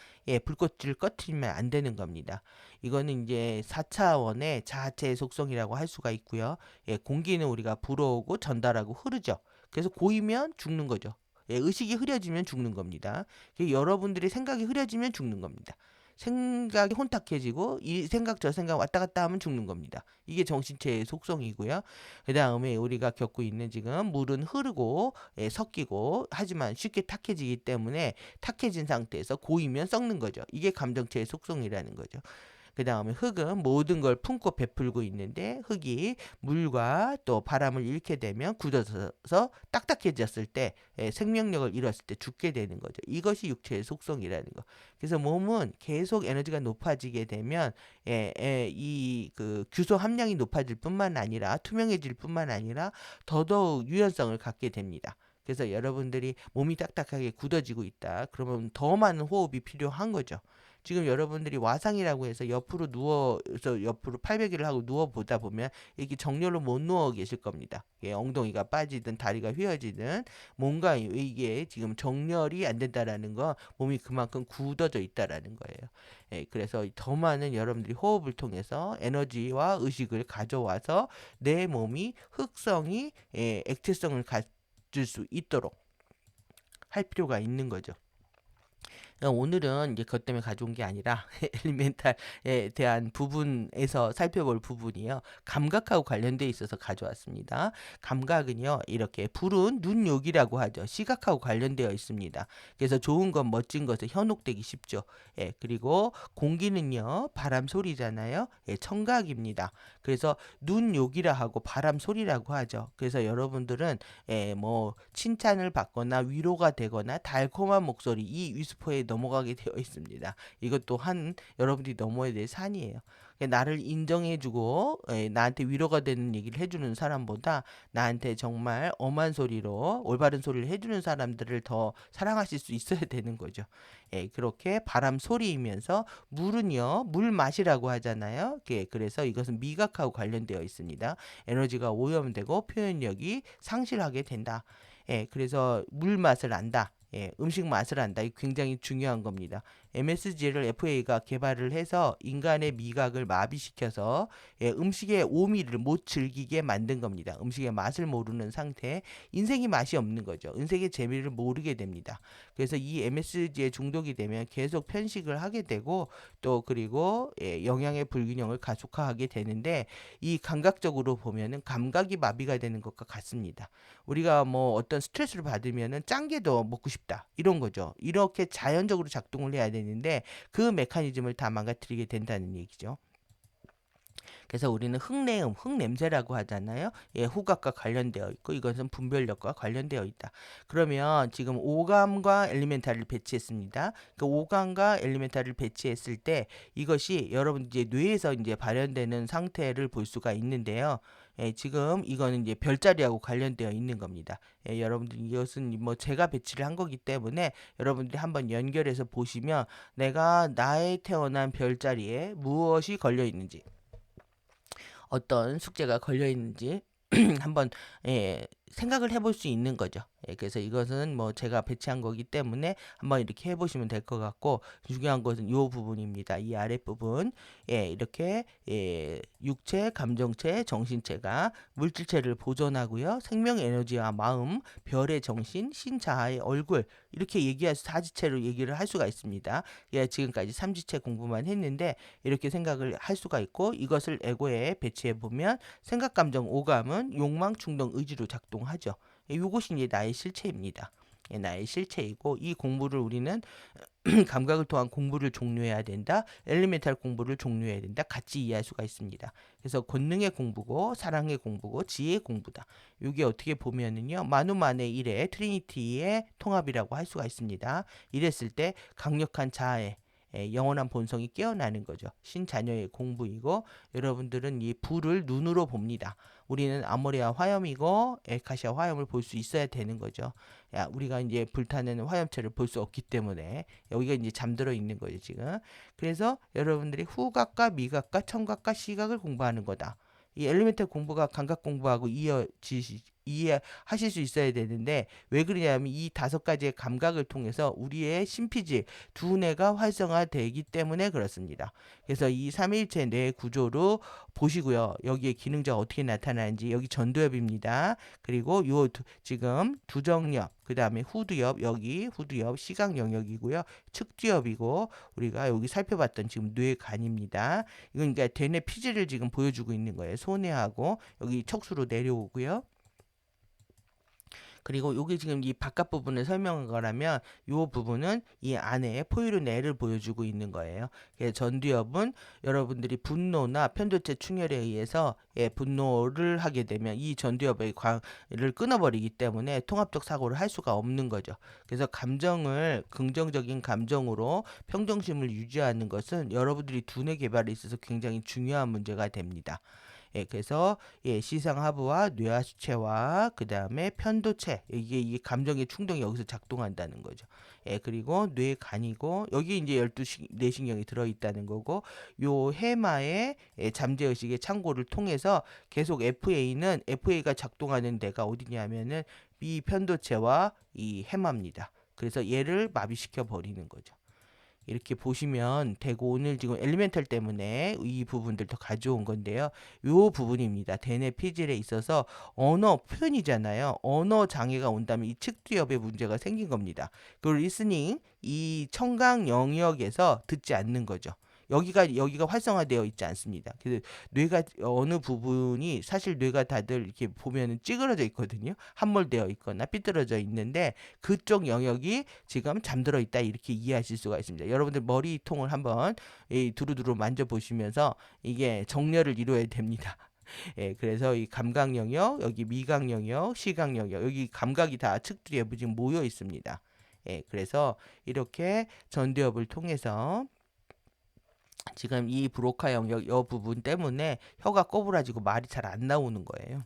불꽃을 꺼트리면 안 되는 겁니다. 이거는 이제 4차원의 자아체의 속성이라고 할 수가 있고요. 공기는 우리가 불어오고 전달하고 흐르죠. 그래서 고이면 죽는 거죠. 의식이 흐려지면 죽는 겁니다. 여러분들의 생각이 흐려지면 죽는 겁니다. 생각이 혼탁해지고 이 생각 저 생각 왔다 갔다 하면 죽는 겁니다. 이게 정신체의 속성이고요. 그 다음에 우리가 겪고 있는 지금 물은 흐르고 섞이고 하지만 쉽게 탁해지기 때문에 탁해진 상태에서 고이면 썩는 거죠. 이게 감정체의 속성이라는 거죠. 그 다음에 흙은 모든 걸 품고 베풀고 있는데 흙이 물과 또 바람을 잃게 되면 굳어서 딱딱해졌을 때 생명력을 잃었을 때 죽게 되는 거죠. 이것이 육체의 속성이라는 거. 그래서 몸은 계속 에너지가 높아지게 되면 이 그 규소 함량이 높아질 뿐만 아니라 투명해질 뿐만 아니라 더더욱 유연성을 갖게 됩니다. 그래서 여러분들이 몸이 딱딱하게 굳어지고 있다. 그러면 더 많은 호흡이 필요한 거죠. 지금 여러분들이 와상이라고 해서 옆으로 누워서 옆으로 팔베개를 하고 누워 보다 보면 이렇게 정렬로 못 누워 계실 겁니다. 엉덩이가 빠지든 다리가 휘어지든 뭔가 이게 지금 정렬이 안 된다라는 건 몸이 그만큼 굳어져 있다라는 거예요. 그래서 더 많은 여러분들이 호흡을 통해서 에너지와 의식을 가져와서 내 몸이 흑성이 액체성을 가질 수 있도록 할 필요가 있는 거죠. 오늘은 이제 그것 때문에 가져온 게 아니라 엘리멘탈에 대한 부분에서 살펴볼 부분이요. 감각하고 관련돼 있어서 가져왔습니다. 감각은요, 이렇게 불은 눈욕이라고 하죠. 시각하고 관련되어 있습니다. 그래서 좋은 것, 멋진 것에 현혹되기 쉽죠. 예, 그리고 공기는요, 바람 소리잖아요. 예, 청각입니다. 그래서 눈욕이라 하고 바람 소리라고 하죠. 그래서 여러분들은 뭐 칭찬을 받거나 위로가 되거나 달콤한 목소리 이 위스퍼에 넘어가게 되어 있습니다. 이것 또한 여러분들이 넘어야 될 산이에요. 나를 인정해주고 나한테 위로가 되는 얘기를 해주는 사람보다 나한테 정말 엄한 소리로 올바른 소리를 해주는 사람들을 더 사랑하실 수 있어야 되는 거죠. 예, 그렇게 바람 소리이면서 물은요, 물 맛이라고 하잖아요. 예, 그래서 이것은 미각하고 관련되어 있습니다. 에너지가 오염되고 표현력이 상실하게 된다. 예, 그래서 물 맛을 안다. 예, 음식 맛을 안다. 이 굉장히 중요한 겁니다. MSG를 FA가 개발을 해서 인간의 미각을 마비시켜서 음식의 오미를 못 즐기게 만든 겁니다. 음식의 맛을 모르는 상태, 인생이 맛이 없는 거죠. 인생의 재미를 모르게 됩니다. 그래서 이 MSG에 중독이 되면 계속 편식을 하게 되고 또 그리고 영양의 불균형을 가속화하게 되는데 이 감각적으로 보면은 감각이 마비가 되는 것과 같습니다. 우리가 뭐 어떤 스트레스를 받으면은 짠 게 더 먹고 싶다 이런 거죠. 이렇게 자연적으로 작동을 해야 되는데 그 메커니즘을 다 망가뜨리게 된다는 얘기죠. 그래서 우리는 흙내음, 흙냄새라고 하잖아요. 예, 후각과 관련되어 있고 이것은 분별력과 관련되어 있다. 그러면 지금 오감과 엘리멘탈을 배치했습니다. 그 오감과 엘리멘탈을 배치했을 때 이것이 여러분 이제 뇌에서 이제 발현되는 상태를 볼 수가 있는데요. 예, 지금 이거는 이제 별자리하고 관련되어 있는 겁니다. 예, 여러분들 이것은 뭐 제가 배치를 한 거기 때문에 여러분들이 한번 연결해서 보시면 내가 나의 태어난 별자리에 무엇이 걸려 있는지 어떤 숙제가 걸려 있는지 한번 생각을 해볼 수 있는 거죠. 그래서 이것은 뭐 제가 배치한 거기 때문에 한번 이렇게 해보시면 될 것 같고 중요한 것은 이 부분입니다. 이 아랫부분 이렇게 육체, 감정체, 정신체가 물질체를 보존하고요. 생명 에너지와 마음, 별의 정신, 신자아의 얼굴 이렇게 얘기해서 사지체로 얘기를 할 수가 있습니다. 지금까지 삼지체 공부만 했는데 이렇게 생각을 할 수가 있고 이것을 에고에 배치해 보면 생각, 감정, 오감은 욕망, 충동, 의지로 작동하죠. 이것이 이제 나의 실체입니다. 나의 실체이고 이 공부를 우리는 감각을 통한 공부를 종료해야 된다. 엘리멘탈 공부를 종료해야 된다. 같이 이해할 수가 있습니다. 그래서 권능의 공부고 사랑의 공부고 지혜의 공부다. 이게 어떻게 보면은요. 만우만의 일의 트리니티의 통합이라고 할 수가 있습니다. 이랬을 때 강력한 자아의 영원한 본성이 깨어나는 거죠. 신자녀의 공부이고 여러분들은 이 불을 눈으로 봅니다. 우리는 아모레아 화염이고 에카시아 화염을 볼 수 있어야 되는 거죠. 야, 우리가 이제 불타는 화염체를 볼 수 없기 때문에 여기가 이제 잠들어 있는 거죠, 지금. 그래서 여러분들이 후각과 미각과 청각과 시각을 공부하는 거다. 이 엘리멘탈 공부가 감각 공부하고 이해하실 수 있어야 되는데 왜 그러냐면 이 5가지의 감각을 통해서 우리의 심피질 두뇌가 활성화되기 때문에 그렇습니다. 그래서 이 삼일체 뇌 구조로 보시고요. 여기에 기능자가 어떻게 나타나는지 여기 전두엽입니다. 그리고 요 지금 두정엽 그 다음에 후두엽 여기 후두엽 시각 영역이고요. 측두엽이고 우리가 여기 살펴봤던 지금 뇌간입니다. 이건 그러니까 대뇌 피질을 지금 보여주고 있는 거예요. 소뇌하고 여기 척수로 내려오고요. 그리고 여기 지금 이 바깥 부분을 설명한 거라면 이 부분은 이 안에 포유류 내를 보여주고 있는 거예요. 그래서 전두엽은 여러분들이 분노나 편도체 충혈에 의해서 분노를 하게 되면 이 전두엽의 광을 끊어버리기 때문에 통합적 사고를 할 수가 없는 거죠. 그래서 감정을 긍정적인 감정으로 평정심을 유지하는 것은 여러분들이 두뇌 개발에 있어서 굉장히 중요한 문제가 됩니다. 그래서 시상하부와 뇌하수체와 그 다음에 편도체 이게 감정의 충동이 여기서 작동한다는 거죠. 그리고 뇌간이고 여기 이제 12 뇌신경이 들어있다는 거고 요 해마의 잠재의식의 창고를 통해서 계속 FA가 작동하는 데가 어디냐면은 이 편도체와 이 해마입니다. 그래서 얘를 마비시켜 버리는 거죠. 이렇게 보시면 되고 오늘 지금 엘리멘탈 때문에 이 부분들 더 가져온 건데요. 요 부분입니다. 대뇌 피질에 있어서 언어 표현이잖아요. 언어 장애가 온다면 이 측두엽에 문제가 생긴 겁니다. 그 리스닝 이 청각 영역에서 듣지 않는 거죠. 여기가 활성화되어 있지 않습니다. 그래서 뇌가 어느 부분이 사실 뇌가 다들 이렇게 보면은 찌그러져 있거든요. 함몰되어 있거나 삐뚤어져 있는데 그쪽 영역이 지금 잠들어 있다 이렇게 이해하실 수가 있습니다. 여러분들 머리통을 한번 두루두루 만져보시면서 이게 정렬을 이루어야 됩니다. 예, 그래서 이 감각 영역, 여기 미각 영역, 시각 영역, 여기 감각이 다 측두리에 지금 모여 있습니다. 예, 그래서 이렇게 전두엽을 통해서 지금 이 브로카 영역 이 부분 때문에 혀가 꼬부라지고 말이 잘 안 나오는 거예요.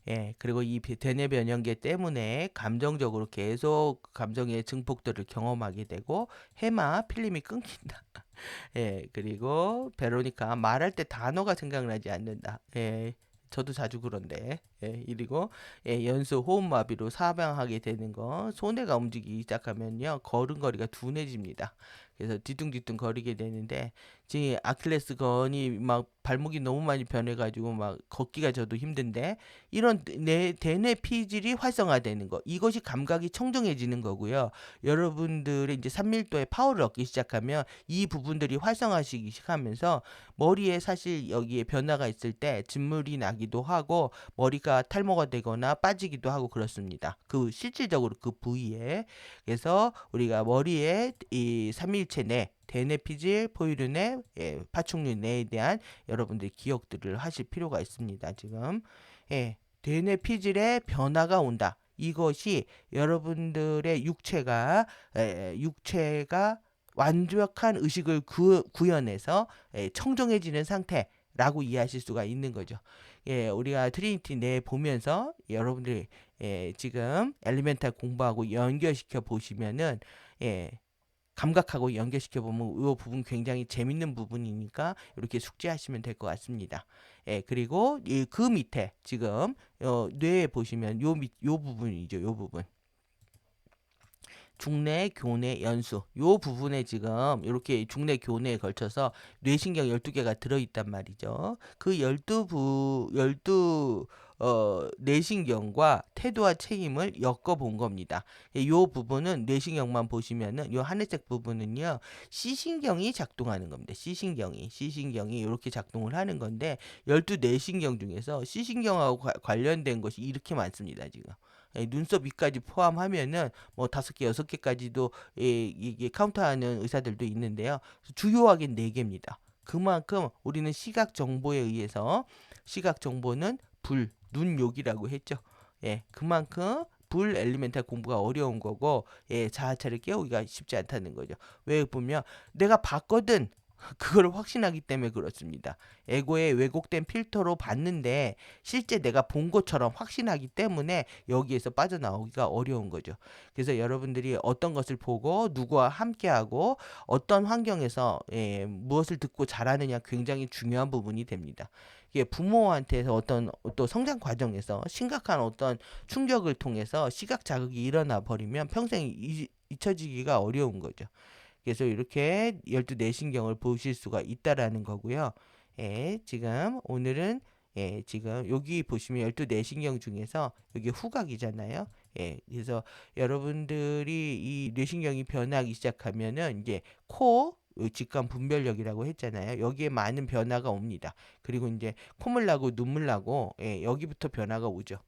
예, 그리고 이 대뇌 변형계 때문에 감정적으로 계속 감정의 증폭들을 경험하게 되고 해마 필름이 끊긴다. 예, 그리고 베로니카 말할 때 단어가 생각나지 않는다. 예, 저도 자주 그런데. 예, 그리고 연수 호흡마비로 사망하게 되는 거. 손해가 움직이기 시작하면요, 걸음걸이가 둔해집니다. 그래서 뒤뚱뒤뚱 거리게 되는데 지금 아킬레스건이 막 발목이 너무 많이 변해가지고 막 걷기가 저도 힘든데 이런 대뇌 피질이 활성화되는 거 이것이 감각이 청정해지는 거고요. 여러분들의 이제 3밀도의 파워를 얻기 시작하면 이 부분들이 활성화시기 시작하면서 머리에 사실 여기에 변화가 있을 때 진물이 나기도 하고 머리가 탈모가 되거나 빠지기도 하고 그렇습니다. 그 실질적으로 그 부위에 그래서 우리가 머리에 이 삼일체 내 대뇌 피질, 포유류내, 파충류내에 대한 여러분들 기억들을 하실 필요가 있습니다. 지금 대뇌 피질에 변화가 온다. 이것이 여러분들의 육체가 완벽한 의식을 구현해서 청정해지는 상태라고 이해하실 수가 있는 거죠. 예, 우리가 트리니티 내 보면서 여러분들이 지금 엘리멘탈 공부하고 연결시켜 보시면은 감각하고 연결시켜 보면 이 부분 굉장히 재밌는 부분이니까 이렇게 숙지하시면 될 것 같습니다. 그리고 그 밑에 지금 뇌에 보시면 요 부분이죠. 요 부분. 중내, 교내, 연수 요 부분에 지금 이렇게 중내, 교내에 걸쳐서 뇌신경 12개가 들어있단 말이죠. 그 12 뇌신경과 태도와 책임을 엮어본 겁니다. 요 부분은 뇌신경만 보시면은 요 하늘색 부분은요 C신경이 작동하는 겁니다. C신경이 이렇게 작동을 하는 건데 12 뇌신경 중에서 C신경하고 관련된 것이 이렇게 많습니다. 지금. 눈썹 위까지 포함하면은 뭐 5개, 6개까지도 이게 카운트하는 의사들도 있는데요. 주요하게 4개입니다. 그만큼 우리는 시각 정보에 의해서 시각 정보는 불, 눈욕이라고 했죠. 그만큼 불 엘리멘탈 공부가 어려운 거고 자아차를 깨우기가 쉽지 않다는 거죠. 왜 보면 내가 봤거든. 그걸 확신하기 때문에 그렇습니다. 에고의 왜곡된 필터로 봤는데 실제 내가 본 것처럼 확신하기 때문에 여기에서 빠져나오기가 어려운 거죠. 그래서 여러분들이 어떤 것을 보고 누구와 함께하고 어떤 환경에서 무엇을 듣고 자라느냐 굉장히 중요한 부분이 됩니다. 이게 부모한테서 어떤 또 성장 과정에서 심각한 어떤 충격을 통해서 시각 자극이 일어나 버리면 평생 잊혀지기가 어려운 거죠. 그래서 이렇게 12뇌신경을 보실 수가 있다라는 거고요. 지금 오늘은 지금 여기 보시면 12뇌신경 중에서 여기 후각이잖아요. 그래서 여러분들이 이 뇌신경이 변하기 시작하면은 이제 코 직관 분별력이라고 했잖아요. 여기에 많은 변화가 옵니다. 그리고 이제 콧물 나고 눈물 나고 여기부터 변화가 오죠.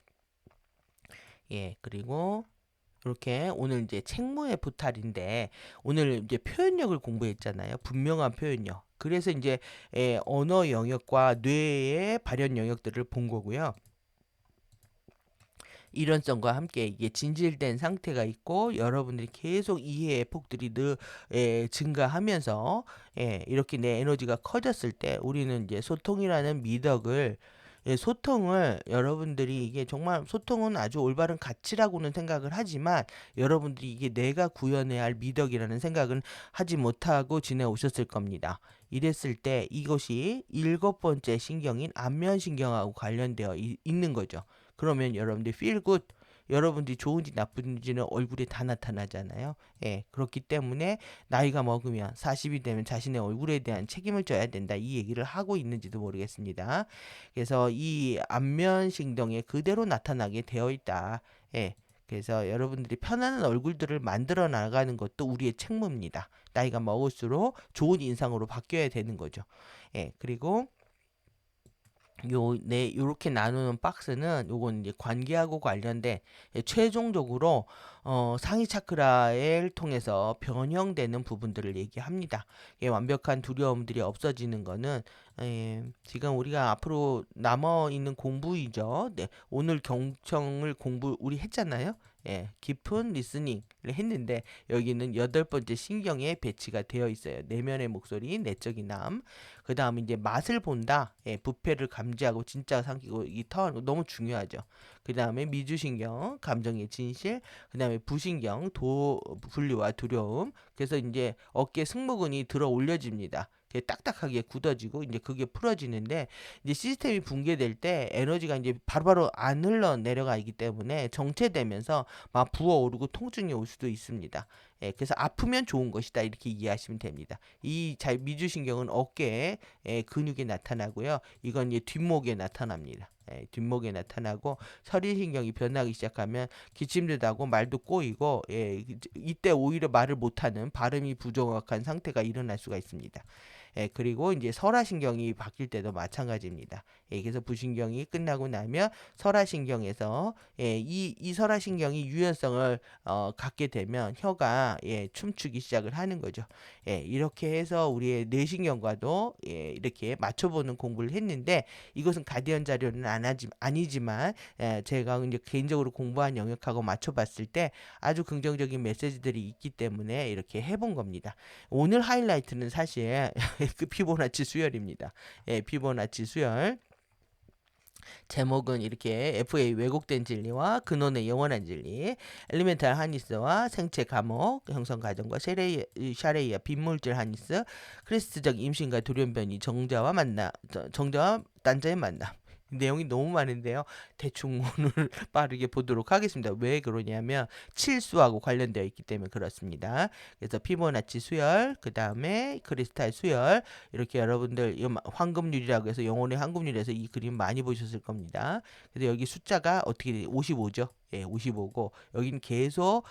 그리고 이렇게 오늘 이제 책무의 포탈인데 오늘 이제 표현력을 공부했잖아요. 분명한 표현력. 그래서 이제 언어 영역과 뇌의 발현 영역들을 본 거고요. 일원성과 함께 이게 진실된 상태가 있고 여러분들이 계속 이해의 폭들이 증가하면서 이렇게 내 에너지가 커졌을 때 우리는 이제 소통이라는 미덕을 소통을 여러분들이 이게 정말 소통은 아주 올바른 가치라고는 생각을 하지만 여러분들이 이게 내가 구현해야 할 미덕이라는 생각은 하지 못하고 지내오셨을 겁니다. 이랬을 때 이것이 7번째 신경인 안면신경하고 관련되어 있는 거죠. 그러면 여러분들 feel good 여러분들이 좋은지 나쁜지는 얼굴에 다 나타나잖아요. 예, 그렇기 때문에 나이가 먹으면 40이 되면 자신의 얼굴에 대한 책임을 져야 된다. 이 얘기를 하고 있는지도 모르겠습니다. 그래서 이 안면 신경에 그대로 나타나게 되어 있다. 예. 그래서 여러분들이 편안한 얼굴들을 만들어 나가는 것도 우리의 책무입니다. 나이가 먹을수록 좋은 인상으로 바뀌어야 되는 거죠. 예, 그리고 요렇게 나누는 박스는 요건 이제 관계하고 관련된 최종적으로 상위 차크라를 통해서 변형되는 부분들을 얘기합니다. 완벽한 두려움들이 없어지는 거는 지금 우리가 앞으로 남아 있는 공부이죠. 네, 오늘 경청을 공부 우리 했잖아요. 예, 깊은 리스닝을 했는데 여기는 8번째 신경에 배치가 되어 있어요. 내면의 목소리, 내적인 남. 그 다음에 이제 맛을 본다. 예, 부패를 감지하고 진짜 삼키고 이 터하는 거 너무 중요하죠. 그 다음에 미주신경, 감정의 진실. 그 다음에 부신경, 분리와 두려움. 그래서 이제 어깨 승모근이 들어 올려집니다. 딱딱하게 굳어지고 이제 그게 풀어지는데 이제 시스템이 붕괴될 때 에너지가 이제 바로바로 안 흘러 내려가기 때문에 정체되면서 막 부어오르고 통증이 올 수도 있습니다. 예, 그래서 아프면 좋은 것이다 이렇게 이해하시면 됩니다. 이 미주신경은 어깨에 근육에 나타나고요. 이건 이제 뒷목에 나타납니다. 예, 뒷목에 나타나고 서린신경이 변하기 시작하면 기침도 나고 말도 꼬이고 이때 오히려 말을 못하는 발음이 부정확한 상태가 일어날 수가 있습니다. 예, 그리고 이제 설화신경이 바뀔 때도 마찬가지입니다. 예, 그래서 부신경이 끝나고 나면 설화신경에서 이 설화신경이 유연성을 갖게 되면 혀가 춤추기 시작을 하는 거죠. 이렇게 해서 우리의 뇌신경과도 이렇게 맞춰보는 공부를 했는데 이것은 가디언 자료는 아니지만 제가 이제 개인적으로 공부한 영역하고 맞춰봤을 때 아주 긍정적인 메시지들이 있기 때문에 이렇게 해본 겁니다. 오늘 하이라이트는 사실 그 피보나치 수열입니다. 피보나치 수열. 제목은 이렇게 FA 왜곡된 진리와 근원의 영원한 진리, 엘리멘탈 하니스와 생체 감옥, 형성 과정과 샤레이아 빈물질 하니스, 크리스트적 임신과 돌연변이, 정자와 난자의 만남. 내용이 너무 많은데요. 대충 오늘 빠르게 보도록 하겠습니다. 왜 그러냐면 칠수하고 관련되어 있기 때문에 그렇습니다. 그래서 피보나치 수열, 그 다음에 크리스탈 수열, 이렇게 여러분들 황금률이라고 해서 영혼의 황금률에서 이 그림 많이 보셨을 겁니다. 그래서 여기 숫자가 어떻게 돼? 55죠. 55고 여기는 계속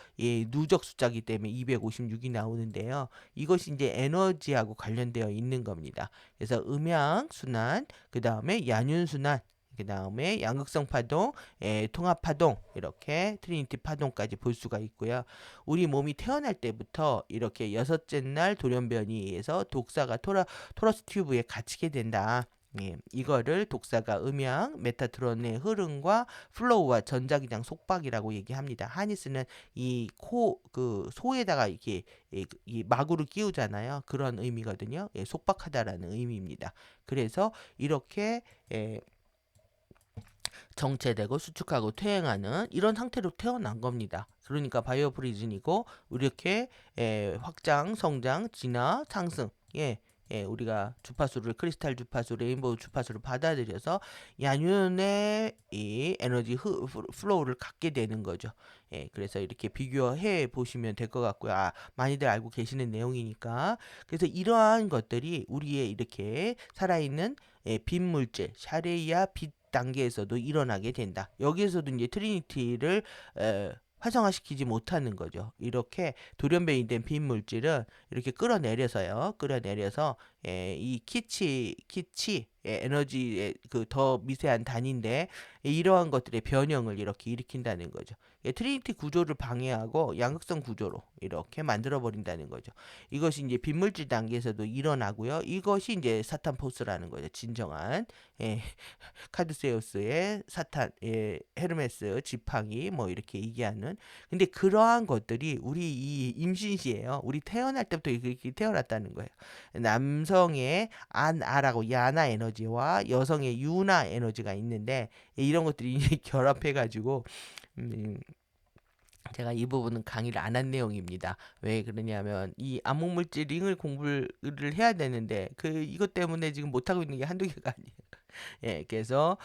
누적 숫자이기 때문에 256이 나오는데요. 이것이 이제 에너지하고 관련되어 있는 겁니다. 그래서 음양 순환, 그 다음에 야륜 순환, 그 다음에 양극성 파동, 통합 파동, 이렇게 트리니티 파동까지 볼 수가 있고요. 우리 몸이 태어날 때부터 이렇게 6째 날 돌연변이에 의해서 독사가 토러스 튜브에 갇히게 된다. 이거를 독사가 음양, 메타트론의 흐름과 플로우와 전자기장 속박이라고 얘기합니다. 하니스는 이 소에다가 이렇게 이 마구를 끼우잖아요. 그런 의미거든요. 속박하다라는 의미입니다. 그래서 이렇게 정체되고 수축하고 퇴행하는 이런 상태로 태어난 겁니다. 그러니까 바이오 프리즌이고 이렇게 확장, 성장, 진화, 상승, 우리가 주파수를 크리스탈 주파수, 레인보우 주파수를 받아들여서 야륜의 이 에너지 플로우를 갖게 되는 거죠. 그래서 이렇게 비교해 보시면 될 것 같고요. 많이들 알고 계시는 내용이니까. 그래서 이러한 것들이 우리의 이렇게 살아있는 빈 물질, 샤레이아 빛 단계에서도 일어나게 된다. 여기에서도 이제 트리니티를 활성화시키지 못하는 거죠. 이렇게 돌연변이 된 빈 물질은 이렇게 끌어내려서 이 키치 에너지의 그 더 미세한 단위인데 이러한 것들의 변형을 이렇게 일으킨다는 거죠. 트리니티 구조를 방해하고 양극성 구조로 이렇게 만들어 버린다는 거죠. 이것이 이제 빈물질 단계에서도 일어나고요. 이것이 이제 사탄 포스라는 거죠. 진정한 카드세우스의 사탄, 헤르메스 지팡이 뭐 이렇게 얘기하는. 근데 그러한 것들이 우리 이 임신시에요. 우리 태어날 때부터 이렇게 태어났다는 거예요. 남성의 아라고 야나 에너지와 여성의 유나 에너지가 있는데 이런 것들이 결합해가지고 제가 이 부분은 강의를 안 한 내용입니다. 왜 그러냐면 이 암흑물질 링을 공부를 해야 되는데 이것 때문에 지금 못하고 있는 게 한두 개가 아니에요. 예, 그래서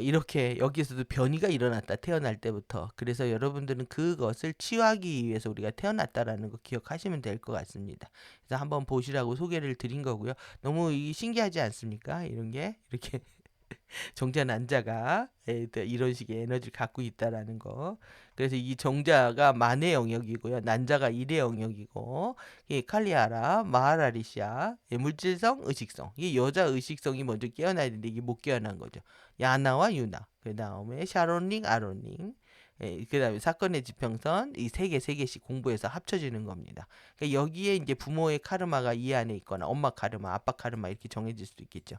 이렇게 여기에서도 변이가 일어났다. 태어날 때부터. 그래서 여러분들은 그것을 치유하기 위해서 우리가 태어났다라는 거 기억하시면 될 것 같습니다. 그래서 한번 보시라고 소개를 드린 거고요. 너무 신기하지 않습니까? 이런 게 이렇게 정자 난자가 이런 식의 에너지를 갖고 있다라는 거. 그래서 이 정자가 만의 영역이고요. 난자가 일의 영역이고, 이 칼리아라, 마하라리시아, 물질성, 의식성. 이 여자 의식성이 먼저 깨어나야 되는데 이게 못 깨어난 거죠. 야나와 유나. 그 다음에 샤론링, 아론링. 그 다음에 사건의 지평선, 이 세 개씩 공부해서 합쳐지는 겁니다. 그러니까 여기에 이제 부모의 카르마가 이 안에 있거나, 엄마 카르마, 아빠 카르마 이렇게 정해질 수도 있겠죠.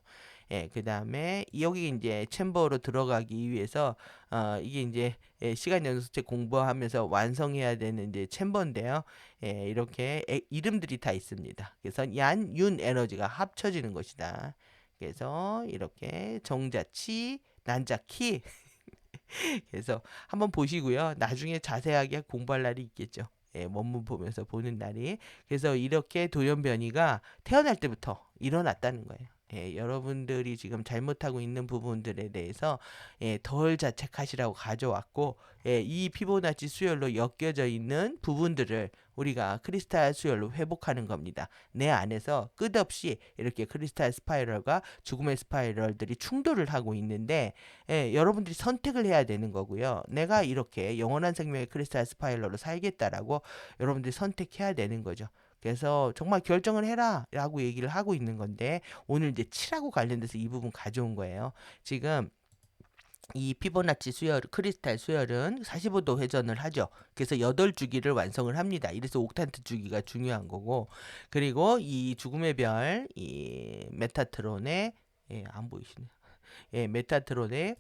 예, 그 다음에 여기 이제 챔버로 들어가기 위해서 이게 이제 시간 연속체 공부하면서 완성해야 되는 이제 챔버인데요. 예, 이렇게 이름들이 다 있습니다. 그래서 얀, 윤 에너지가 합쳐지는 것이다. 그래서 이렇게 정자치, 난자키. 그래서 한번 보시고요. 나중에 자세하게 공부할 날이 있겠죠. 예, 원문 보면서 보는 날이. 그래서 이렇게 돌연변이가 태어날 때부터 일어났다는 거예요. 예, 여러분들이 지금 잘못하고 있는 부분들에 대해서 덜 자책하시라고 가져왔고, 이 피보나치 수열로 엮여져 있는 부분들을 우리가 크리스탈 수열로 회복하는 겁니다. 내 안에서 끝없이 이렇게 크리스탈 스파이럴과 죽음의 스파이럴들이 충돌을 하고 있는데, 여러분들이 선택을 해야 되는 거고요. 내가 이렇게 영원한 생명의 크리스탈 스파이럴로 살겠다라고 여러분들이 선택해야 되는 거죠. 그래서 정말 결정을 해라 라고 얘기를 하고 있는 건데, 오늘 이제 7하고 관련돼서 이 부분 가져온 거예요. 지금 이 피보나치 수열, 크리스탈 수열은 45도 회전을 하죠. 그래서 8주기를 완성을 합니다. 이래서 옥탄트 주기가 중요한 거고, 그리고 이 죽음의 별, 이 메타트론의, 안 보이시네. 메타트론의,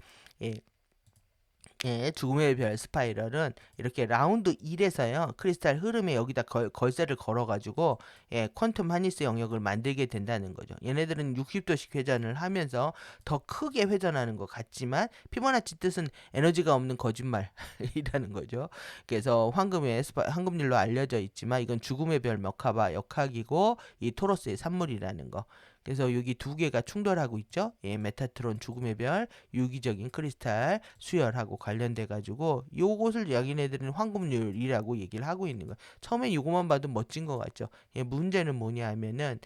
예, 죽음의 별 스파이럴은 이렇게 라운드 1에서요 크리스탈 흐름에 여기다 걸쇠를 걸어가지고 퀀텀 하니스 영역을 만들게 된다는 거죠. 얘네들은 60도씩 회전을 하면서 더 크게 회전하는 것 같지만 피보나치 뜻은 에너지가 없는 거짓말이라는 거죠. 그래서 황금률로 알려져 있지만 이건 죽음의 별 머카바 역학이고 이 토로스의 산물이라는 거. 그래서 여기 두 개가 충돌하고 있죠. 메타트론 죽음의 별, 유기적인 크리스탈 수열하고 관련돼 가지고 요것을 여기네들은 황금률이라고 얘기를 하고 있는 거예요. 처음에 요것만 봐도 멋진 것 같죠. 문제는 뭐냐 하면은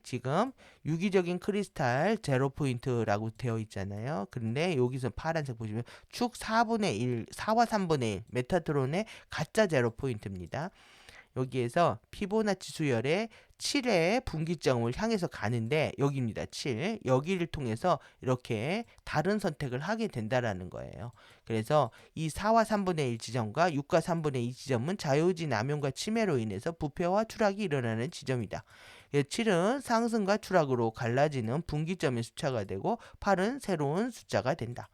지금 유기적인 크리스탈 제로 포인트라고 되어 있잖아요. 그런데 여기서 파란색 보시면 축 4분의 1, 4와 3분의 1 메타트론의 가짜 제로 포인트입니다. 여기에서 피보나치 수열의 7의 분기점을 향해서 가는데 여기입니다. 7. 여기를 통해서 이렇게 다른 선택을 하게 된다라는 거예요. 그래서 이 4와 3분의 1 지점과 6과 3분의 2 지점은 자유지 남용과 침해로 인해서 부패와 추락이 일어나는 지점이다. 7은 상승과 추락으로 갈라지는 분기점의 숫자가 되고 8은 새로운 숫자가 된다.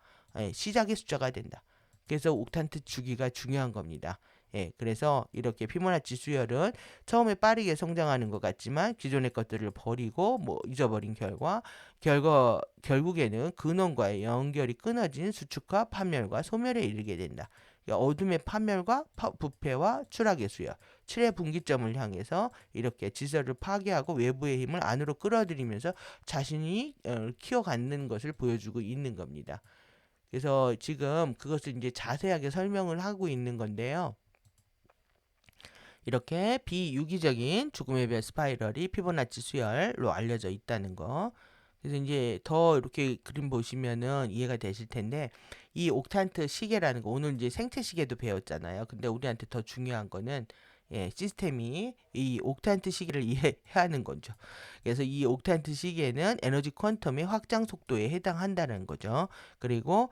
시작의 숫자가 된다. 그래서 옥탄트 주기가 중요한 겁니다. 그래서 이렇게 피보나치 수열은 처음에 빠르게 성장하는 것 같지만 기존의 것들을 버리고 뭐 잊어버린 결국에는 근원과의 연결이 끊어진 수축과 파멸과 소멸에 이르게 된다. 그러니까 어둠의 파멸과 부패와 추락의 수열, 7의 분기점을 향해서 이렇게 질서를 파괴하고 외부의 힘을 안으로 끌어들이면서 자신이 키워가는 것을 보여주고 있는 겁니다. 그래서 지금 그것을 이제 자세하게 설명을 하고 있는 건데요. 이렇게 비유기적인 죽음의 별 스파이럴이 피보나치 수열로 알려져 있다는 거. 그래서 이제 더 이렇게 그림 보시면은 이해가 되실 텐데 이 옥탄트 시계라는 거 오늘 이제 생체 시계도 배웠잖아요. 근데 우리한테 더 중요한 거는 시스템이 이 옥탄트 시계를 이해해야 하는 거죠. 그래서 이 옥탄트 시계는 에너지 퀀텀의 확장 속도에 해당한다는 거죠. 그리고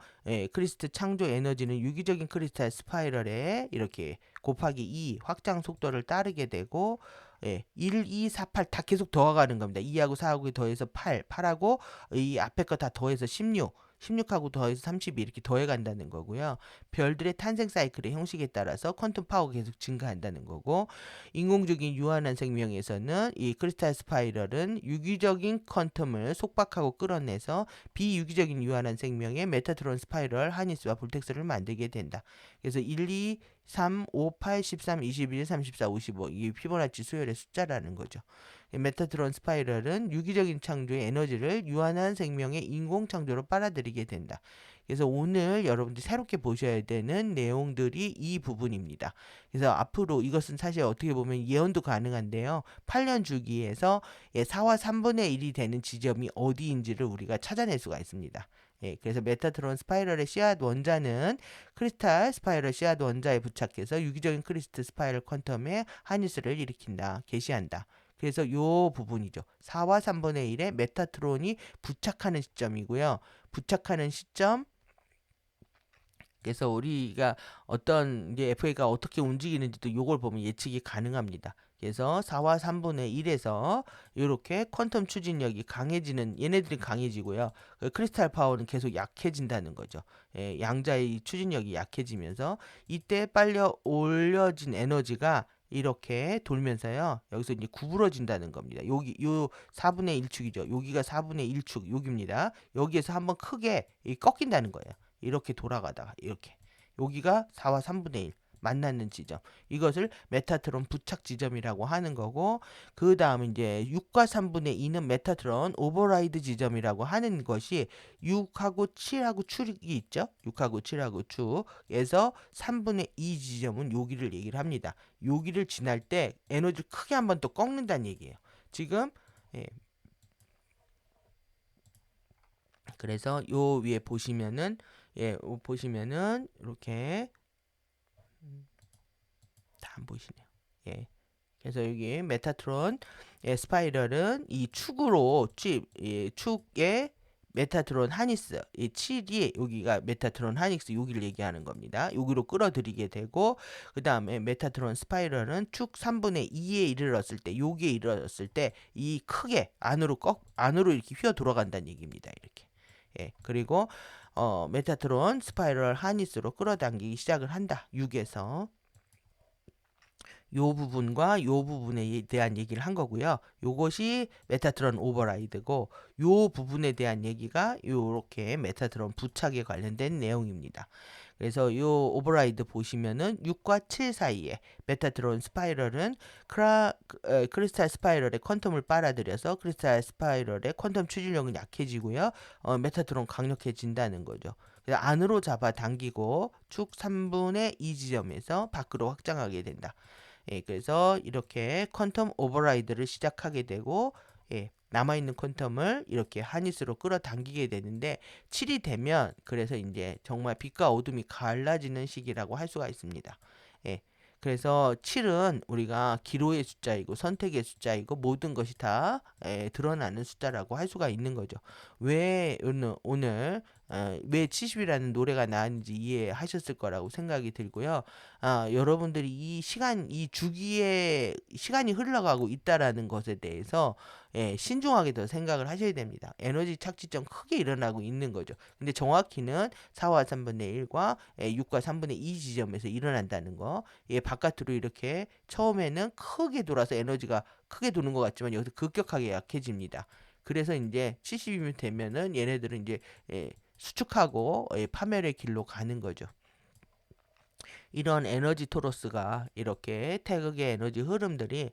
크리스트 창조 에너지는 유기적인 크리스탈 스파이럴에 이렇게 곱하기 2 확장 속도를 따르게 되고 1, 2, 4, 8 다 계속 더가는 겁니다. 2하고 4하고 더해서 8, 8하고 이 앞에 거 다 더해서 16, 16하고 더해서 32 이렇게 더해간다는 거고요. 별들의 탄생 사이클의 형식에 따라서 퀀텀 파워가 계속 증가한다는 거고 인공적인 유한한 생명에서는 이 크리스탈 스파이럴은 유기적인 퀀텀을 속박하고 끌어내서 비유기적인 유한한 생명의 메타트론 스파이럴 하니스와 볼텍스를 만들게 된다. 그래서 1, 2, 3, 5, 8, 13, 21, 34, 55 이게 피보나치 수열의 숫자라는 거죠. 메타트론 스파이럴은 유기적인 창조의 에너지를 유한한 생명의 인공 창조로 빨아들이게 된다. 그래서 오늘 여러분들이 새롭게 보셔야 되는 내용들이 이 부분입니다. 그래서 앞으로 이것은 사실 어떻게 보면 예언도 가능한데요. 8년 주기에서 4와 3분의 1이 되는 지점이 어디인지를 우리가 찾아낼 수가 있습니다. 그래서 메타트론 스파이럴의 씨앗 원자는 크리스탈 스파이럴 씨앗 원자에 부착해서 유기적인 크리스트 스파이럴 퀀텀의 하니스를 일으킨다, 개시한다. 그래서 요 부분이죠. 4와 3분의 1의 메타트론이 부착하는 시점이고요. 부착하는 시점, 그래서 우리가 어떤 이제 FA가 어떻게 움직이는지도 요걸 보면 예측이 가능합니다. 그래서 4와 3분의 1에서 이렇게 퀀텀 추진력이 강해지는, 얘네들이 강해지고요. 그 크리스탈 파워는 계속 약해진다는 거죠. 양자의 추진력이 약해지면서 이때 빨려 올려진 에너지가 이렇게 돌면서요. 여기서 이제 구부러진다는 겁니다. 여기 요 4분의 1축이죠. 여기가 4분의 1축 여기입니다. 여기에서 한번 크게 꺾인다는 거예요. 이렇게 돌아가다가 이렇게 여기가 4와 3분의 1 만나는 지점, 이것을 메타트론 부착 지점이라고 하는 거고, 그 다음 이제 6과 3분의 2는 메타트론 오버라이드 지점이라고 하는 것이 6하고 7하고 축이 있죠. 6하고 7하고 축에서 3분의 2 지점은 여기를 얘기를 합니다. 여기를 지날 때 에너지를 크게 한번 또 꺾는다는 얘기예요. 지금 예, 그래서 요 위에 보시면은 보시면은 이렇게 다 안 보이시네요. 예. 그래서 여기 메타트론 스파이럴은 이 축으로 축에 메타트론 하니스, 이 7이 여기가 메타트론 하니스 여기를 얘기하는 겁니다. 여기로 끌어들이게 되고, 그 다음에 메타트론 스파이럴은 축 3분의 2에 이르렀을 때, 여기에 이르렀을 때 이 크게 안으로 이렇게 휘어 돌아간다는 얘기입니다. 이렇게. 그리고 메타트론 스파이럴 하니스로 끌어당기기 시작을 한다. 6에서 요 부분과 요 부분에 대한 얘기를 한 거고요. 요것이 메타트론 오버라이드고, 요 부분에 대한 얘기가 요렇게 메타트론 부착에 관련된 내용입니다. 그래서 요 오버라이드 보시면은 6과 7 사이에 메타트론 스파이럴은 크리스탈 스파이럴의 퀀텀을 빨아들여서 크리스탈 스파이럴의 퀀텀 추진력은 약해지고요. 메타트론 강력해진다는 거죠. 그래서 안으로 잡아당기고 축 3분의 2 지점에서 밖으로 확장하게 된다. 그래서 이렇게 퀀텀 오버라이드를 시작하게 되고, 남아있는 퀀텀을 이렇게 하니스로 끌어당기게 되는데, 7이 되면 그래서 이제 정말 빛과 어둠이 갈라지는 시기라고 할 수가 있습니다. 예. 그래서 7은 우리가 기로의 숫자이고 선택의 숫자이고 모든 것이 다 드러나는 숫자라고 할 수가 있는 거죠. 왜 오늘 왜 70이라는 노래가 나왔는지 이해하셨을 거라고 생각이 들고요. 여러분들이 이 주기에 시간이 흘러가고 있다라는 것에 대해서 신중하게 더 생각을 하셔야 됩니다. 에너지 착지점 크게 일어나고 있는 거죠. 근데 정확히는 4와 3분의 1과 6과 3분의 2 지점에서 일어난다는 거. 바깥으로 이렇게 처음에는 크게 돌아서 에너지가 크게 도는 것 같지만 여기서 급격하게 약해집니다. 그래서 이제 70이면 되면은 얘네들은 이제 수축하고 파멸의 길로 가는 거죠. 이런 에너지 토로스가 이렇게 태극의 에너지 흐름들이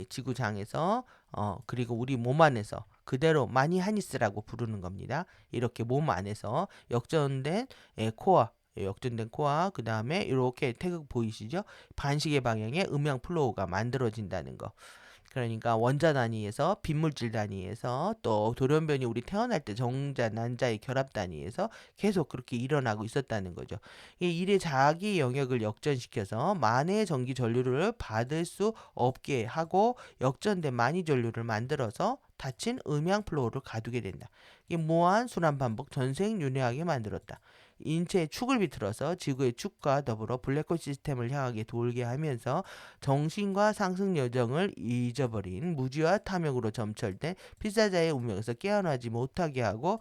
지구장에서 그리고 우리 몸 안에서 그대로 마니하니스라고 부르는 겁니다. 이렇게 몸 안에서 역전된 코어, 그 다음에 이렇게 태극 보이시죠? 반시계 방향의 음영 플로우가 만들어진다는 거. 그러니까 원자 단위에서 빈물질 단위에서 또 돌연변이 우리 태어날 때 정자 난자의 결합 단위에서 계속 그렇게 일어나고 있었다는 거죠. 이 일의 자기 영역을 역전시켜서 만의 전기 전류를 받을 수 없게 하고 역전된 만이 전류를 만들어서 닫힌 음양 플로우를 가두게 된다. 이 무한 순환 반복 전생 윤회하게 만들었다. 인체의 축을 비틀어서 지구의 축과 더불어 블랙홀 시스템을 향하게 돌게 하면서 정신과 상승 여정을 잊어버린 무지와 탐욕으로 점철된 필사자의 운명에서 깨어나지 못하게 하고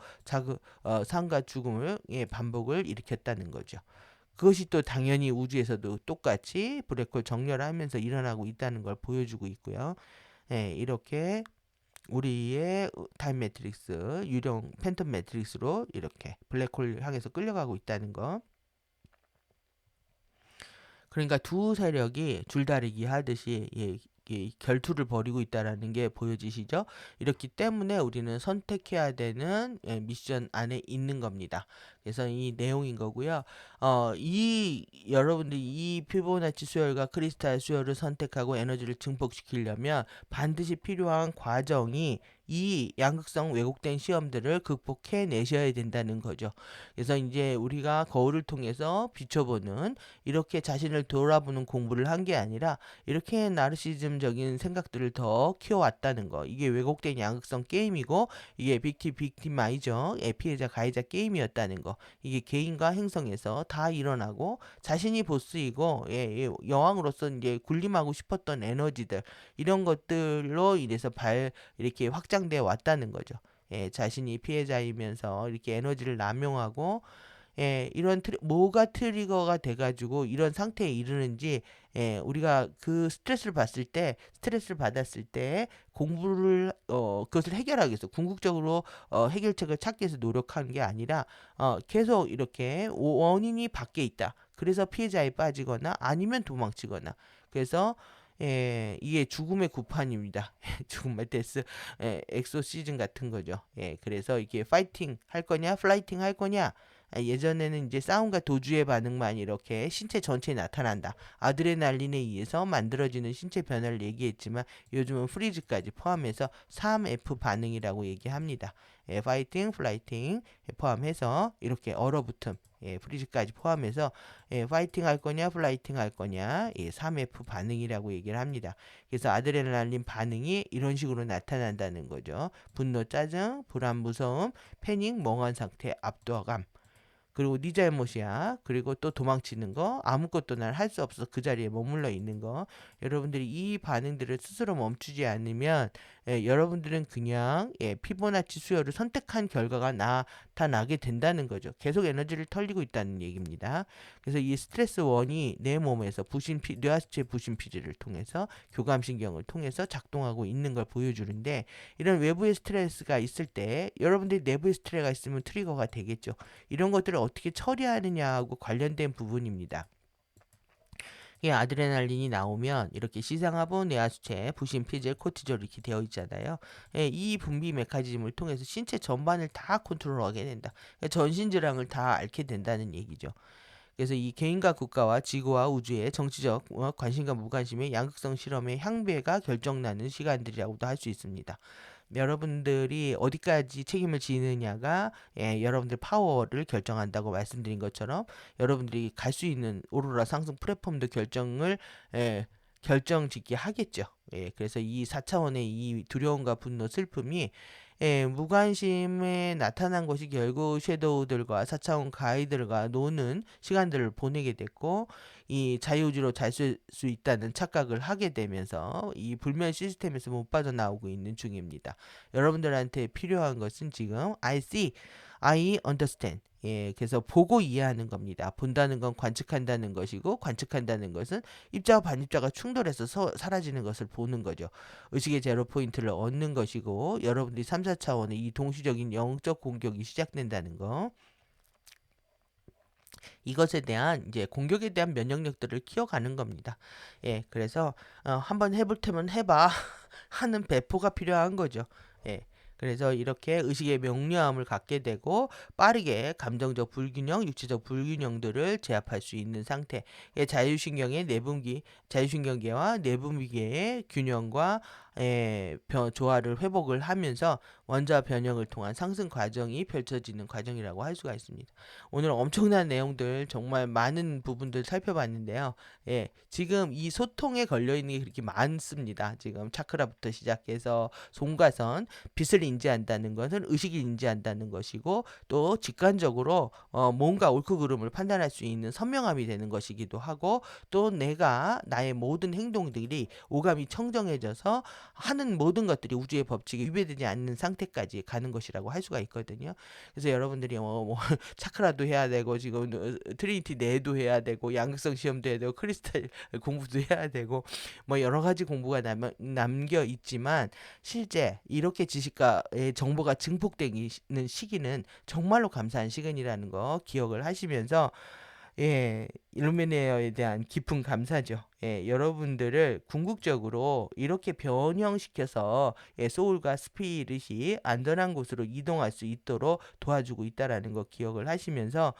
삶과 죽음을 반복을 일으켰다는 거죠. 그것이 또 당연히 우주에서도 똑같이 블랙홀 정렬하면서 일어나고 있다는 걸 보여주고 있고요. 이렇게 우리의 타임 매트릭스, 유령 팬텀 매트릭스로 이렇게 블랙홀 향해서 끌려가고 있다는 거. 그러니까 두 세력이 줄다리기 하듯이 이 결투를 벌이고 있다라는 게 보여지시죠? 이렇기 때문에 우리는 선택해야 되는 미션 안에 있는 겁니다. 그래서 이 내용인 거고요. 이 여러분들이 이 피보나치 수열과 크리스탈 수열을 선택하고 에너지를 증폭시키려면 반드시 필요한 과정이 이 양극성 왜곡된 시험들을 극복해 내셔야 된다는 거죠. 그래서 이제 우리가 거울을 통해서 비춰보는 이렇게 자신을 돌아보는 공부를 한 게 아니라 이렇게 나르시즘적인 생각들을 더 키워왔다는 거. 이게 왜곡된 양극성 게임이고 이게 빅티마이저 피해자 가해자 게임이었다는 거. 이게 개인과 행성에서 다 일어나고 자신이 보스이고 여왕으로서 이제 군림하고 싶었던 에너지들 이런 것들로 인해서 이렇게 확장돼 왔다는 거죠. 자신이 피해자이면서 이렇게 에너지를 남용하고 이런 뭐가 트리거가 돼가지고 이런 상태에 이르는지 우리가 그 스트레스를 받았을 때 공부를 그것을 해결하기 위해서 궁극적으로 해결책을 찾기 위해서 노력하는 게 아니라 계속 이렇게 원인이 밖에 있다. 그래서 피해자에 빠지거나 아니면 도망치거나 그래서 이게 죽음의 구판입니다. 죽음의 데스, 엑소시즌 같은 거죠. 그래서 이게 파이팅 할 거냐, 플라이팅 할 거냐. 예전에는 이제 싸움과 도주의 반응만 이렇게 신체 전체에 나타난다. 아드레날린에 의해서 만들어지는 신체 변화를 얘기했지만 요즘은 프리즈까지 포함해서 3F 반응이라고 얘기합니다. 파이팅, 플라이팅 포함해서 이렇게 얼어붙음, 프리즈까지 포함해서 파이팅 할 거냐, 플라이팅 할 거냐, 3F 반응이라고 얘기를 합니다. 그래서 아드레날린 반응이 이런 식으로 나타난다는 거죠. 분노, 짜증, 불안, 무서움, 패닉, 멍한 상태, 압도감. 그리고 네 잘못이야. 그리고 또 도망치는 거. 아무것도 난 할 수 없어서 그 자리에 머물러 있는 거. 여러분들이 이 반응들을 스스로 멈추지 않으면 여러분들은 그냥 피보나치 수열을 선택한 결과가 나타나게 된다는 거죠. 계속 에너지를 털리고 있다는 얘기입니다. 그래서 이 스트레스 원이 내 몸에서 뇌하수체 부신 피질을 통해서 교감신경을 통해서 작동하고 있는 걸 보여주는데 이런 외부의 스트레스가 있을 때 여러분들이 내부의 스트레스가 있으면 트리거가 되겠죠. 이런 것들을 어떻게 처리하느냐하고 관련된 부분입니다. 이 아드레날린이 나오면 이렇게 시상하부, 뇌하수체, 부신, 피질, 코티졸 이렇게 되어 있잖아요. 이 분비 메커니즘을 통해서 신체 전반을 다 컨트롤하게 된다. 전신 질량을 다 앓게 된다는 얘기죠. 그래서 이 개인과 국가와 지구와 우주의 정치적 관심과 무관심의 양극성 실험의 향배가 결정나는 시간들이라고도 할 수 있습니다. 여러분들이 어디까지 책임을 지느냐가 여러분들 파워를 결정한다고 말씀드린 것처럼 여러분들이 갈 수 있는 오로라 상승 플랫폼도 결정짓게 하겠죠. 그래서 이 4차원의 이 두려움과 분노, 슬픔이 무관심에 나타난 것이 결국 섀도우들과 4차원 가이들과 노는 시간들을 보내게 됐고 이 자유의지로 잘 쓸 수 있다는 착각을 하게 되면서 이 불면 시스템에서 못 빠져나오고 있는 중입니다. 여러분들한테 필요한 것은 지금 I see, I understand. 그래서 보고 이해하는 겁니다. 본다는 건 관측한다는 것이고 관측한다는 것은 입자와 반입자가 충돌해서 사라지는 것을 보는 거죠. 의식의 제로 포인트를 얻는 것이고 여러분들이 3, 4차원의 이 동시적인 영적 공격이 시작된다는 거. 이것에 대한 이제 공격에 대한 면역력들을 키워가는 겁니다. 그래서 한번 해볼 테면 해봐 하는 배포가 필요한 거죠. 그래서 이렇게 의식의 명료함을 갖게 되고 빠르게 감정적 불균형, 육체적 불균형들을 제압할 수 있는 상태. 자율신경계와 내분비계의 균형과 조화를 회복을 하면서 원자 변형을 통한 상승 과정이 펼쳐지는 과정이라고 할 수가 있습니다. 오늘 엄청난 내용들 정말 많은 부분들 살펴봤는데요. 지금 이 소통에 걸려 있는 게 그렇게 많습니다. 지금 차크라부터 시작해서 송가선, 빛을 인지한다는 것은 의식을 인지한다는 것이고 또 직관적으로 뭔가 옳고 그름을 판단할 수 있는 선명함이 되는 것이기도 하고 또 내가 나의 모든 행동들이 오감이 청정해져서 하는 모든 것들이 우주의 법칙에 위배되지 않는 상태까지 가는 것이라고 할 수가 있거든요. 그래서 여러분들이 차크라도 해야 되고 지금 트리니티 내도 해야 되고 양극성 시험도 해야 되고 크리스탈 공부도 해야 되고 뭐 여러 가지 공부가 남겨 있지만 실제 이렇게 지식과의 정보가 증폭되는 시기는 정말로 감사한 시간이라는 거 기억을 하시면서 예, 일루미네어에 대한 깊은 감사죠. 예, 여러분들을 궁극적으로 이렇게 변형시켜서 소울과 스피릿이 안전한 곳으로 이동할 수 있도록 도와주고 있다라는 거 기억을 하시면서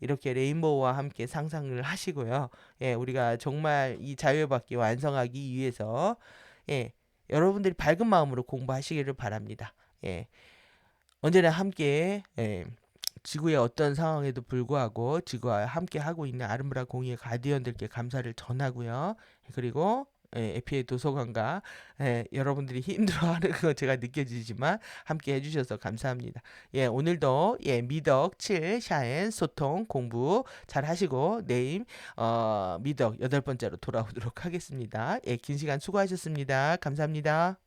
이렇게 레인보우와 함께 상상을 하시고요. 우리가 정말 이 자유의 기 완성하기 위해서 여러분들이 밝은 마음으로 공부하시기를 바랍니다. 언제나 함께 지구의 어떤 상황에도 불구하고 지구와 함께 하고 있는 아름브라 공의의 가디언들께 감사를 전하고요. 그리고 에피의 도서관과 여러분들이 힘들어하는 거 제가 느껴지지만 함께 해주셔서 감사합니다. 오늘도 미덕 7 샤엔 소통 공부 잘 하시고 내일 미덕 8번째로 돌아오도록 하겠습니다. 긴 시간 수고하셨습니다. 감사합니다.